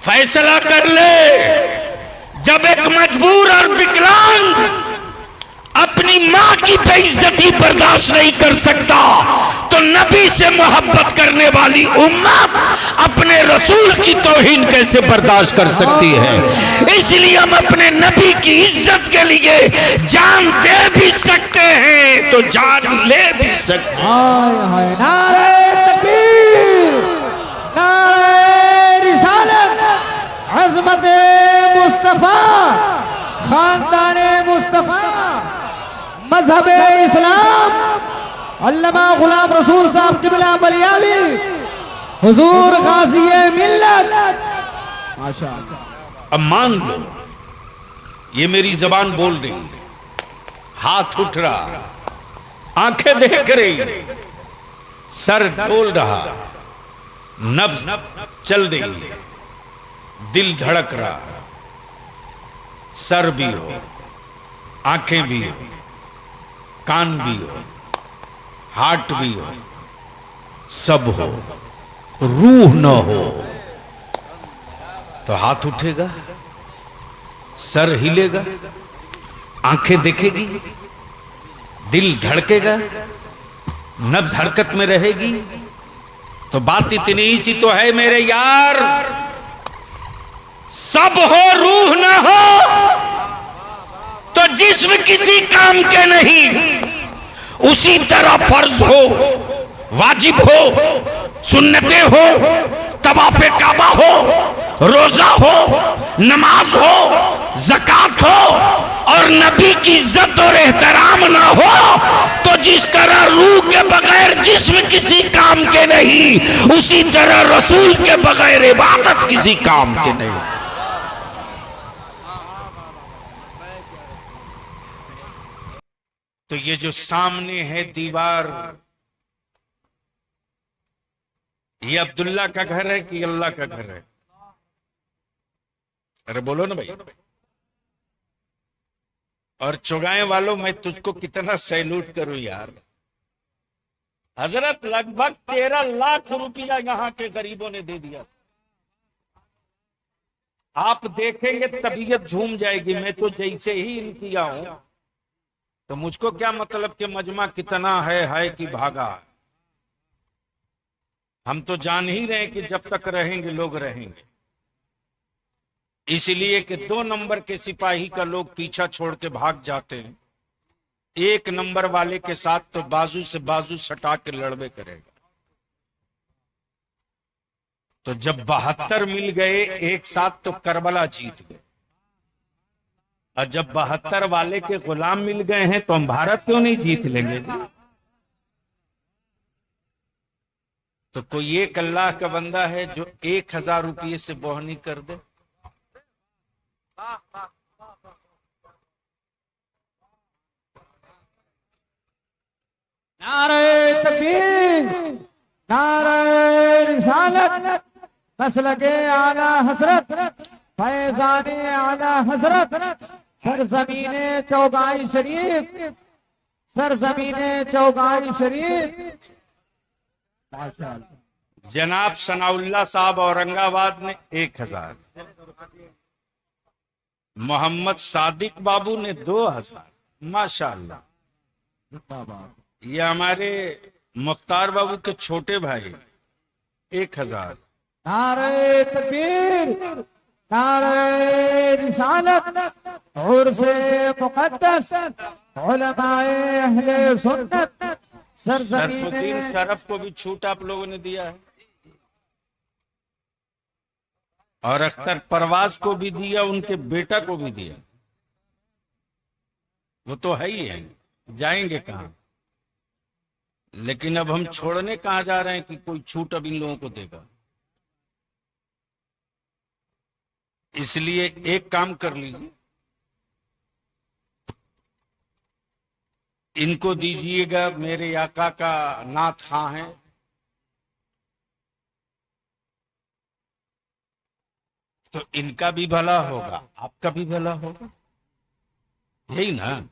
फैसला कर ले, जब एक मजबूर और विकलांग अपनी मां की बेइज्जती बर्दाश्त नहीं कर सकता, तो नबी से मोहब्बत करने वाली उम्मत अपने रसूल की तौहीन कैसे बर्दाश्त कर सकती है। इसलिए हम अपने नबी की इज्जत के लिए जान दे भी सकते हैं तो जान ले भी सकते हैं। हाय हाय नारे तकबीर, नारे रिसालत, अज़मत मुस्तफा, खानदान मुस्तफा, मजहब इस्लाम, अल्लामा गुलाम रसूल साहब किबला बलियावी, हुजूर गाज़ी मिल्लत। माशाअल्लाह। अब मान लो ये मेरी जबान बोल रही है, हाथ उठ रहा, आंखें देख रही, सर डोल रहा, नब्ज चल रही, दिल धड़क रहा, सर भी हो, आंखें भी हो, कान भी हो, हार्ट भी हो, सब हो, रूह न हो, तो हाथ उठेगा, सर हिलेगा, आंखें देखेगी, दिल धड़केगा, नब्ज हरकत में रहेगी। तो बात इतनी ही सी तो है मेरे यार, सब हो रूह ना हो तो जिस्म किसी काम के नहीं। उसी तरह फर्ज हो, वाजिब हो, सुन्नतें हो, तवाफ़े काबा हो, रोजा हो, नमाज हो, ज़कात हो, और नबी की इज्जत और एहतराम ना हो, तो जिस तरह रूह के बगैर जिस्म किसी काम के नहीं, उसी तरह रसूल के बगैर इबादत किसी काम के नहीं। तो ये जो सामने है दीवार, ये अब्दुल्ला का घर है कि अल्लाह का घर है? अरे बोलो ना भाई। और चुगाए वालों, मैं तुझको कितना सैल्यूट करूं यार। हजरत लगभग 13 लाख रुपया यहां के गरीबों ने दे दिया। आप देखेंगे तबीयत झूम जाएगी। मैं तो जैसे ही इन किया हूं तो मुझको क्या मतलब कि मजमा कितना है कि भागा। हम तो जान ही रहे कि जब तक रहेंगे लोग रहेंगे, इसलिए कि 2 नंबर के सिपाही का लोग पीछा छोड़ के भाग जाते हैं, 1 नंबर वाले के साथ तो बाजू से बाजू सटा के लड़बे करेगा। तो जब 72 मिल गए एक साथ तो करबला जीत गए, और जब 72 वाले के गुलाम मिल गए हैं तो हम भारत क्यों नहीं जीत लेंगे? तो कोई एक अल्लाह का बंदा है जो 1000 रुपये से बोहनी कर दे? नारे तकबीर, नारे रिसालत, मसलके आला हजरत, फैजाने आला हजरत, सरजमीने चौगाई शरीफ, सरजमीने चौगाई शरीफ। जनाब सनाउल्लाह साहब औरंगाबाद ने 1000, मोहम्मद सादिक बाबू ने 2000। माशाअल्लाह। ये हमारे मुख्तार बाबू के छोटे भाई 1000। नारे तकबीर, नारे रिसालत, और से मुकद्दस उलमाए अहले सुन्नत, सरफुद्दीन शरफ को भी छूट आप लोगों ने दिया है, और अख्तर परवाज को भी दिया, उनके बेटा को भी दिया। वो तो है ही है, जाएंगे कहां? लेकिन अब हम छोड़ने कहां जा रहे हैं कि कोई छूट अब इन लोगों को देगा। इसलिए एक काम कर लीजिए, इनको दीजिएगा। मेरे आका का नाथ खां है, तो इनका भी भला होगा, आपका भी भला होगा, यही ना।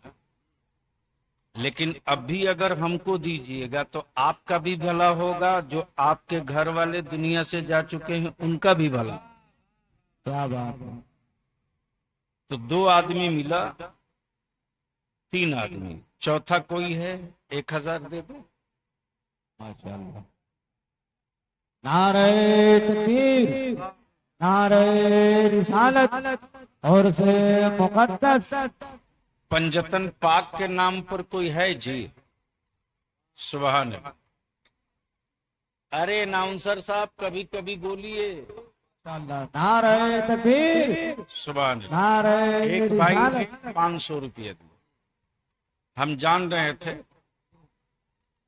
लेकिन अभी अगर हमको दीजिएगा तो आपका भी भला होगा, जो आपके घर वाले दुनिया से जा चुके हैं उनका भी भला। क्या बात है। तो 2 आदमी मिला, 3 आदमी, चौथा कोई है, 1000 दे दो। माशाअल्लाह। नारे तकबीर, नारे रिसालत और से मुकद्दस। पंजतन पाक के नाम पर कोई है जी? सुभान अल्लाह। अरे अनाउंसर साहब कभी कभी बोलिए। नारे तकबीर, सुभान अल्लाह। नारे एक भाई ने रिसालत। 500 रुपये दिए। हम जान रहे थे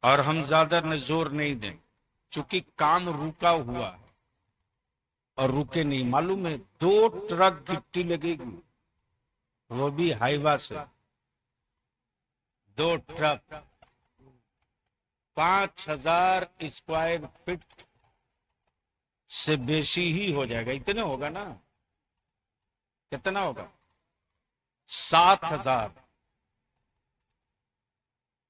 और हम ज्यादा न जोर नहीं दें, चूंकि काम रुका हुआ है और रुके नहीं। मालूम है 2 ट्रक गिट्टी लगेगी, वो भी हाईवा से। 2 ट्रक 5000 स्क्वायर फीट से बेशी ही हो जाएगा। इतने होगा ना? कितना होगा? 7000।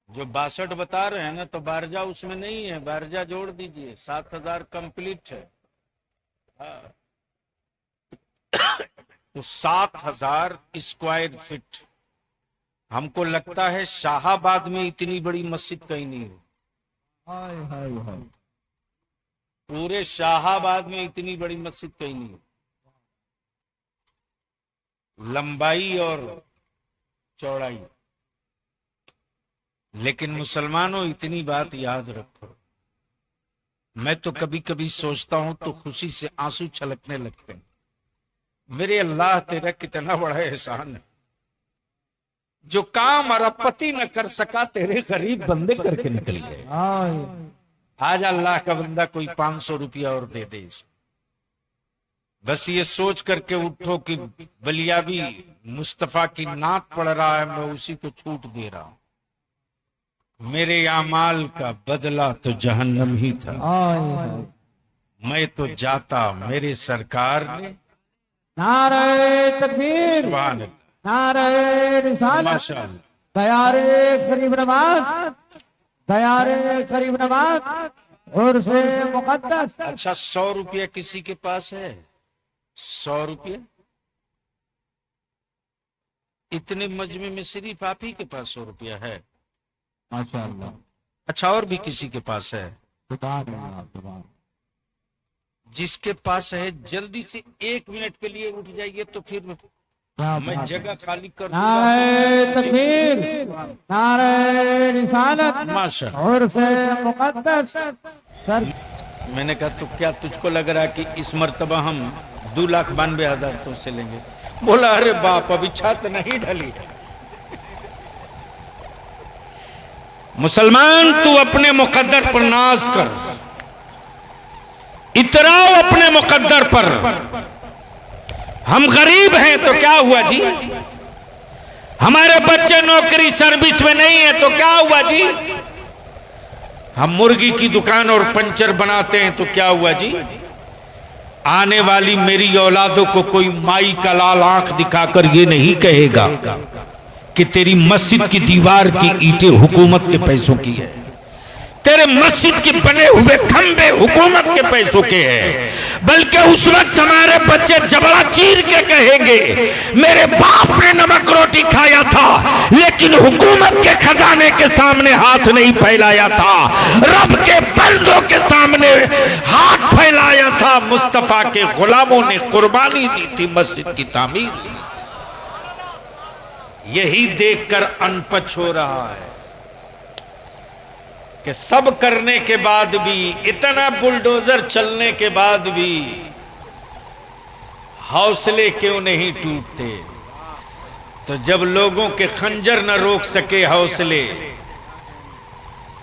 जो 62 बता रहे हैं ना, तो बारजा उसमें नहीं है, बारजा जोड़ दीजिए, 7000 कंप्लीट है। हाँ। तो 7000 स्क्वायर फीट। हमको लगता है शाहाबाद में इतनी बड़ी मस्जिद कहीं नहीं है। हाय हाय हाय। पूरे शाहाबाद में इतनी बड़ी मस्जिद कहीं नहीं है। लंबाई और चौड़ाई। लेकिन मुसलमानों, इतनी बात याद रखो, मैं तो कभी कभी सोचता हूं तो खुशी से आंसू छलकने लगते हैं। मेरे अल्लाह, तेरा कितना बड़ा एहसान है, जो काम अरबपति न कर सका तेरे गरीब बंदे करके निकल गए। हाय। आज अल्लाह का बंदा कोई 500 रुपया और दे दे इसे। बस ये सोच करके उठो कि बलियाबी मुस्तफा की नात पढ़ रहा है, मैं उसी को छूट दे रहा हूं। मेरे अमाल का बदला तो जहन्नम ही था। हाय हाय। मैं तो जाता, मेरे सरकार ने। नारे तकबीर, सुभान अल्लाह। नारे रिसालत। माशाअल्लाह। दयारे शरीफ नवाज, दयारे शरीफ नवाज और से मुकद्दस। अच्छा, 100 रुपया किसी के पास है? 100 रुपया इतने मजमे में सिर्फ आप ही के पास 100 रुपया है? माशाअल्लाह। अच्छा, और भी किसी के पास है? सुभान अल्लाह, सुभान। जिसके पास है जल्दी से 1 मिनट के लिए उठ जाइए, तो फिर क्या मैं बात है। जगह खाली कर दूंगा। नारे तकबीर, नारे रिसालत माशाअल्लाह। और से मुकद्दस। सर मैंने कहा, तो क्या तुझको लग रहा है कि इस मर्तबा हम 2,92,000 तुझसे लेंगे? बोला, अरे बाप, अभी छत नहीं ढली है। मुसलमान, तू अपने मुकद्दर पर नाज कर, इतराओ अपने मुकद्दर पर। हम गरीब हैं तो क्या हुआ जी? हमारे बच्चे नौकरी सर्विस में नहीं है तो क्या हुआ जी? हम मुर्गी की दुकान और पंचर बनाते हैं तो क्या हुआ जी? आने वाली मेरी औलादों को कोई माई का लाल आंख दिखाकर ये नहीं कहेगा कि तेरी मस्जिद की दीवार की ईंटें हुकूमत के पैसों की है, तेरे मस्जिद के बने हुए खंबे हुकूमत के पैसों के हैं। बल्कि उस वक्त हमारे बच्चे जबड़ा चीर के कहेंगे, मेरे बाप ने नमक रोटी खाया था लेकिन हुकूमत के खजाने के सामने हाथ नहीं फैलाया था, रब के बंदों के सामने हाथ फैलाया था। मुस्तफा के गुलामों ने कुर्बानी दी थी मस्जिद की तामीर। यही देखकर अनपछ हो रहा है कि सब करने के बाद भी, इतना बुलडोजर चलने के बाद भी हौसले क्यों नहीं टूटते? तो जब लोगों के खंजर न रोक सके हौसले,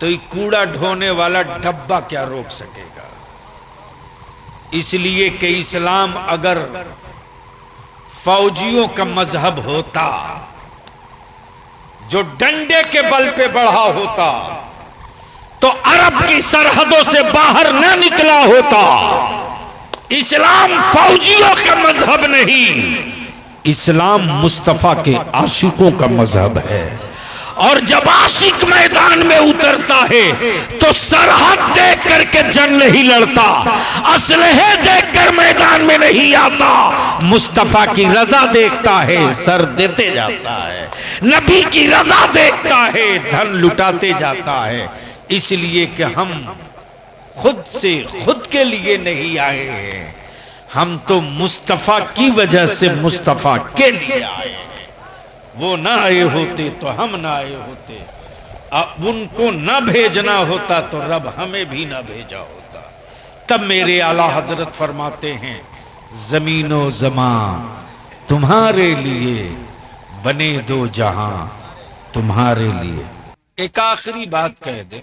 तो ये कूड़ा ढोने वाला डब्बा क्या रोक सकेगा? इसलिए कि इस्लाम अगर फौजियों का मजहब होता, जो डंडे के बल पे बढ़ा होता, तो अरब की सरहदों से बाहर न निकला होता। इस्लाम फौजियों का मजहब नहीं, इस्लाम मुस्तफा के आशिकों का मजहब है। और जब आशिक मैदान में उतरता है तो सरहद देख करके जंग नहीं लड़ता, असलहे देखकर मैदान में नहीं आता, मुस्तफा की रजा देखता है, सर देते जाता है, नबी की रजा देखता है, धन लुटाते जाता है। इसलिए कि हम खुद से खुद के लिए नहीं आए हैं, हम तो मुस्तफा की वजह से मुस्तफा के लिए आए हैं। वो ना आए होते तो हम ना आए होते, अब उनको ना भेजना होता तो रब हमें भी ना भेजा होता। तब मेरे आला हजरत फरमाते हैं, जमीनो जमान तुम्हारे लिए बने दो जहां तुम्हारे लिए। एक आखिरी बात कह दे,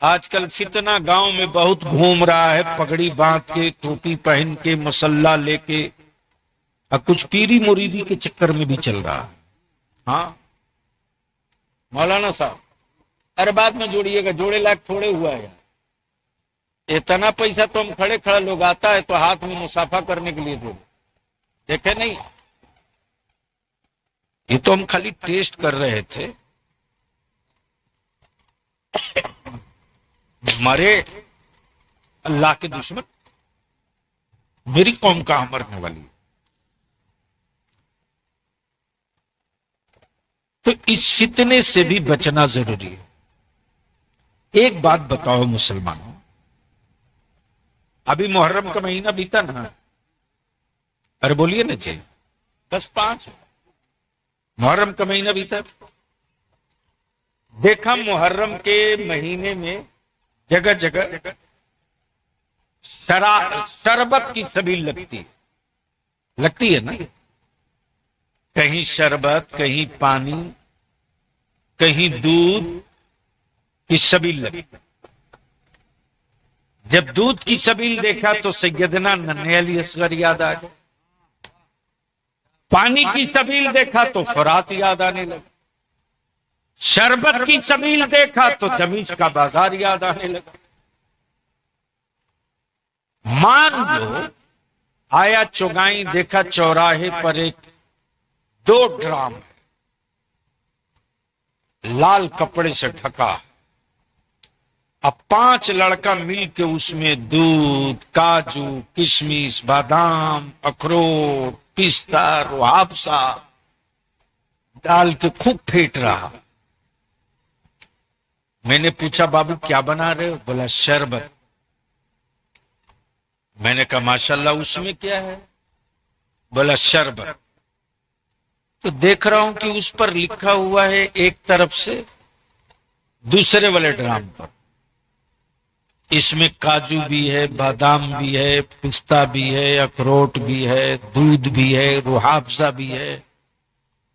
आजकल फितना गांव में बहुत घूम रहा है, पगड़ी बांध के, टोपी पहन के, मसल्ला लेके, और कुछ पीरी मुरीदी के चक्कर में भी चल रहा है। हाँ मौलाना साहब, अरे बाद में जोड़िएगा, जोड़े लाख थोड़े हुआ है, इतना पैसा तो हम खड़े खड़े लोग आता है तो हाथ में मुसाफा करने के लिए दे देखे नहीं, ये तो हम खाली टेस्ट कर रहे थे। हमारे अल्लाह के दुश्मन मेरी कौम कहां मरने वाली है। तो इस फितने से भी बचना जरूरी है। एक बात बताओ मुसलमानों, अभी मुहर्रम का महीना बीता ना, अरे बोलिए ना जी, 10/5 मुहर्रम का महीना बीता। देखा मुहर्रम के महीने में जगह जगह शरबत की सबील लगती है ना, कहीं शरबत, कहीं पानी, कहीं दूध की सबील लगी। जब दूध की सबील देखा तो सैयदना नन्हे अली असगर याद आ गए, पानी की सबील देखा तो फुरात याद आने लगा, शरबत की सबील देखा तो दमिश्क का बाजार याद आने लगा। मान लो आया चौगाई, देखा चौराहे पर एक 2 ड्राम लाल कपड़े से ढका, अब 5 लड़का मिल के उसमें दूध, काजू, किशमिश, बादाम, अखरोट, पिस्ता, रुआबसा डाल के खूब फेंट रहा। मैंने पूछा, बाबू क्या बना रहे हो? बोला शरबत। मैंने कहा माशाल्लाह, उसमें क्या है? बोला शरबत। तो देख रहा हूं कि उस पर लिखा हुआ है एक तरफ से, दूसरे वाले ड्राम पर इसमें काजू भी है, बादाम भी है, पिस्ता भी है, अखरोट भी है, दूध भी है, रुहाफजा भी है,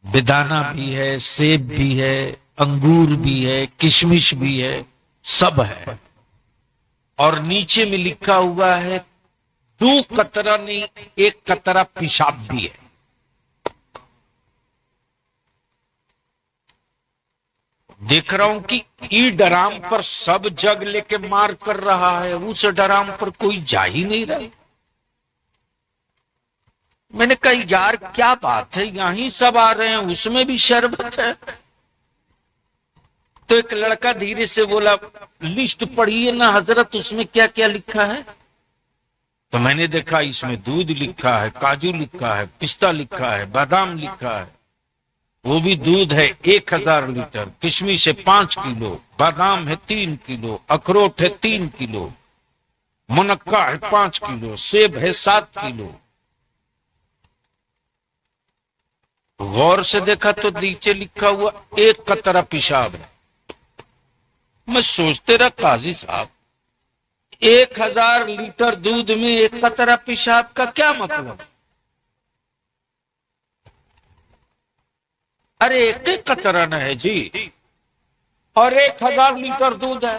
बेदाना भी है, सेब भी है, अंगूर भी है, किशमिश भी है, सब है। और नीचे में लिखा हुआ है 2 कतरा नहीं, 1 कतरा पेशाब भी है। देख रहा हूं कि ई डराम पर सब जग लेके मार कर रहा है, उस डराम पर कोई जा ही नहीं रहा। मैंने कहा यार क्या बात है, यहीं सब आ रहे हैं, उसमें भी शरबत है। तो एक लड़का धीरे से बोला, लिस्ट पढ़िए ना हजरत, उसमें क्या क्या लिखा है। तो मैंने देखा इसमें दूध लिखा है, काजू लिखा है, पिस्ता लिखा है, बादाम लिखा है, वो भी दूध है 1000 लीटर, किशमिश है 5 किलो, बादाम है 3 किलो, अखरोट है 3 किलो, मुनक्का है 5 किलो, सेब है 7 किलो। गौर से देखा तो नीचे लिखा हुआ 1 कतरा पेशाब है। मैं सोचते रहा काजी साहब, 1000 लीटर दूध में 1 कतरा पेशाब का क्या मतलब? अरे 1 कतरा न है जी, और 1000 लीटर दूध है,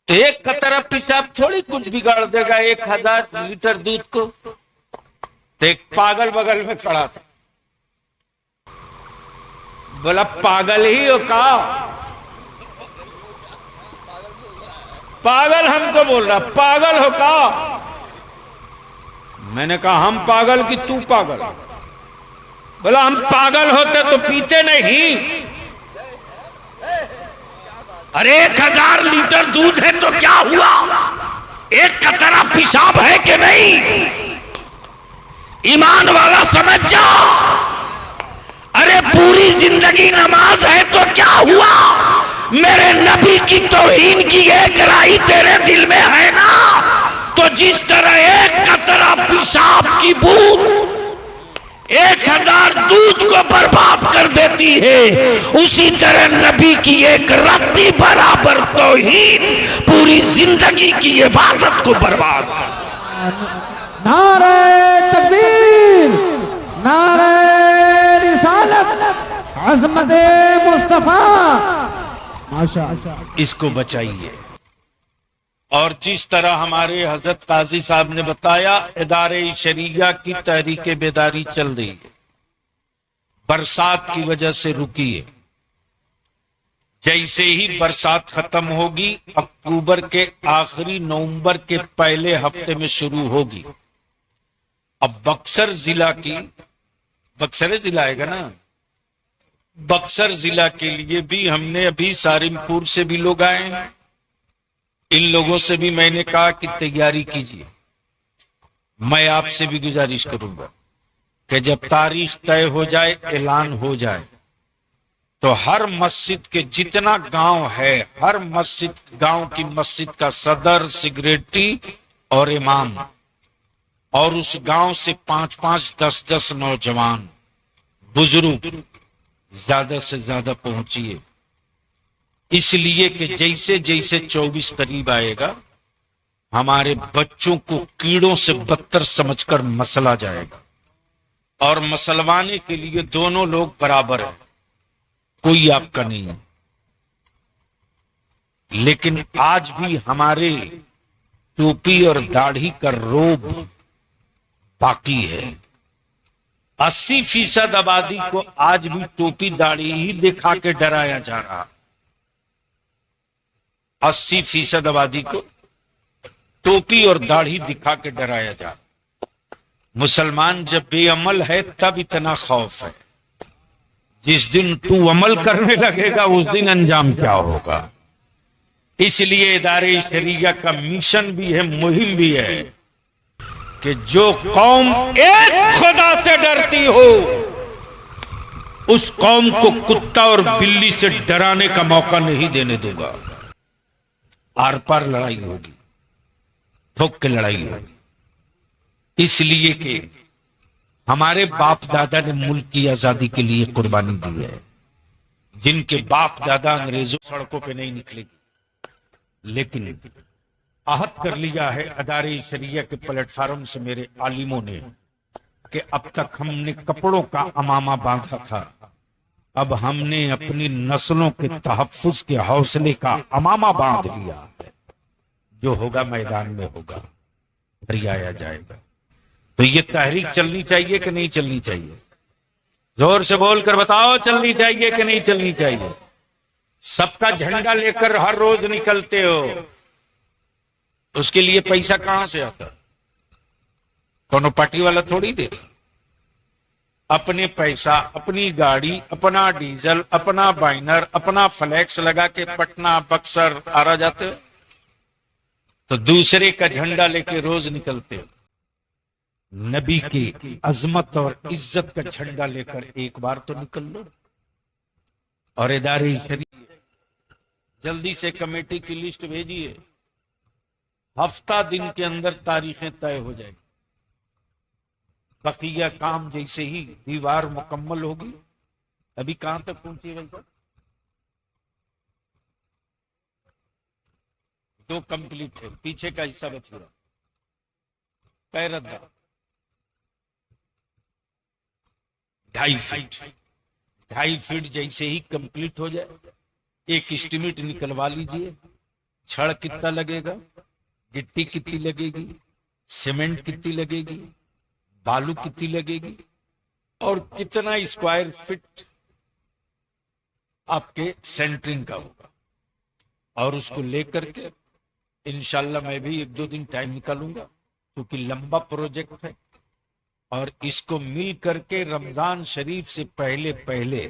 तो 1 कतरा पेशाब थोड़ी कुछ बिगाड़ देगा 1000 लीटर दूध को। तो एक पागल बगल में खड़ा था, बोला पागल ही हो का? पागल हमको बोल रहा, पागल हो का? मैंने कहा हम पागल कि तू पागल? बोला हम पागल होते तो पीते नहीं। अरे 1000 लीटर दूध है तो क्या हुआ? एक कतरा पेशाब है कि नहीं? ईमान वाला समझ जा। अरे पूरी जिंदगी नमाज है तो क्या हुआ? मेरे नबी की तौहीन की एक राई तेरे दिल में है ना, तो जिस तरह एक कतरा पेशाब की बूंद 1000 दूध को बर्बाद कर देती है, उसी तरह नबी की एक रत्ती बराबर तौहीन पूरी जिंदगी की इबादत को बर्बाद कर। नारे तकबीर, नारे रिसालत, अज़मत मुस्तफा। माशा इसको बचाइए। और जिस तरह हमारे हजरत काजी साहब ने बताया, इदारे शरिया की तहरीक बेदारी चल रही है, बरसात की वजह से रुकी है। जैसे ही बरसात खत्म होगी, अक्टूबर के आखिरी, नवंबर के पहले हफ्ते में शुरू होगी। अब बक्सर जिला की, बक्सर जिला आएगा ना, बक्सर जिला के लिए भी हमने अभी सारिमपुर से भी लोग आए हैं। इन लोगों से भी मैंने कहा कि तैयारी कीजिए। मैं आपसे भी गुजारिश करूंगा कि जब तारीख तय हो जाए, ऐलान हो जाए, तो हर मस्जिद के जितना गांव है, हर मस्जिद, गांव की मस्जिद का सदर, सेक्रेटरी और इमाम, और उस गांव से 5-5, 10-10 नौजवान बुजुर्ग ज्यादा से ज्यादा पहुंचिए। इसलिए कि जैसे जैसे 24 करीब आएगा, हमारे बच्चों को कीड़ों से बदतर समझकर मसला जाएगा। और मसलवाने के लिए दोनों लोग बराबर है, कोई आपका नहीं है। लेकिन आज भी हमारे टोपी और दाढ़ी का रोब बाकी है। 80% आबादी को आज भी टोपी दाढ़ी ही दिखा के डराया जा रहा। 80% आबादी को टोपी और दाढ़ी दिखा के डराया जा रहा। मुसलमान जब बेअमल है तब इतना खौफ है, जिस दिन तू अमल करने लगेगा उस दिन अंजाम क्या होगा। इसलिए इदारे शरिया का मिशन भी है, मुहिम भी है कि जो कौम एक खुदा से डरती हो, उस कौम को कुत्ता और बिल्ली से डराने का मौका नहीं देने दूंगा। आर पार लड़ाई होगी, ठोक के लड़ाई होगी। इसलिए कि हमारे बाप दादा ने मुल्क की आजादी के लिए कुर्बानी दी है। जिनके बाप दादा अंग्रेजों सड़कों पे नहीं निकलेगी, लेकिन आहत कर लिया है अदारे शरिया के प्लेटफार्म से मेरे आलिमों ने कि अब तक हमने कपड़ों का अमामा बांधा था, अब हमने अपनी नस्लों के तहफ्फुज के हौसले का अमामा बांध लिया है। जो होगा मैदान में होगा, रियाया जाएगा। तो ये तहरीक चलनी चाहिए कि नहीं चलनी चाहिए? जोर से बोलकर बताओ, चलनी चाहिए कि नहीं चलनी चाहिए? सबका झंडा लेकर हर रोज निकलते हो, उसके लिए पैसा कहां से आता? कोनो पार्टी वाला थोड़ी दे। अपने पैसा, अपनी गाड़ी, अपना डीजल, अपना बाइनर, अपना फ्लैक्स लगा के पटना, बक्सर, आरा जाते हो, तो दूसरे का झंडा लेके रोज निकलते हो। नबी की अजमत और इज्जत का झंडा लेकर एक बार तो निकल लो। और इदारे शरीफ जल्दी से कमेटी की लिस्ट भेजिए, हफ्ता दिन के अंदर तारीखें तय हो जाएगी। बकिया काम जैसे ही दीवार मुकम्मल होगी। अभी कहां तक पहुंची है भाई साहब? 2 कंप्लीट है, पीछे का हिस्सा बच गया। पैरदा 2.5 फीट, 2.5 फीट जैसे ही कंप्लीट हो जाए, एक एस्टिमेट निकलवा लीजिए। छड़ कितना लगेगा, गिट्टी कितनी लगेगी, सीमेंट कितनी लगेगी, बालू कितनी लगेगी, और कितना स्क्वायर फीट आपके सेंटरिंग का होगा। और उसको लेकर के इंशाल्लाह मैं भी 1-2 दिन टाइम निकालूंगा, क्योंकि लंबा प्रोजेक्ट है और इसको मिल करके रमजान शरीफ से पहले पहले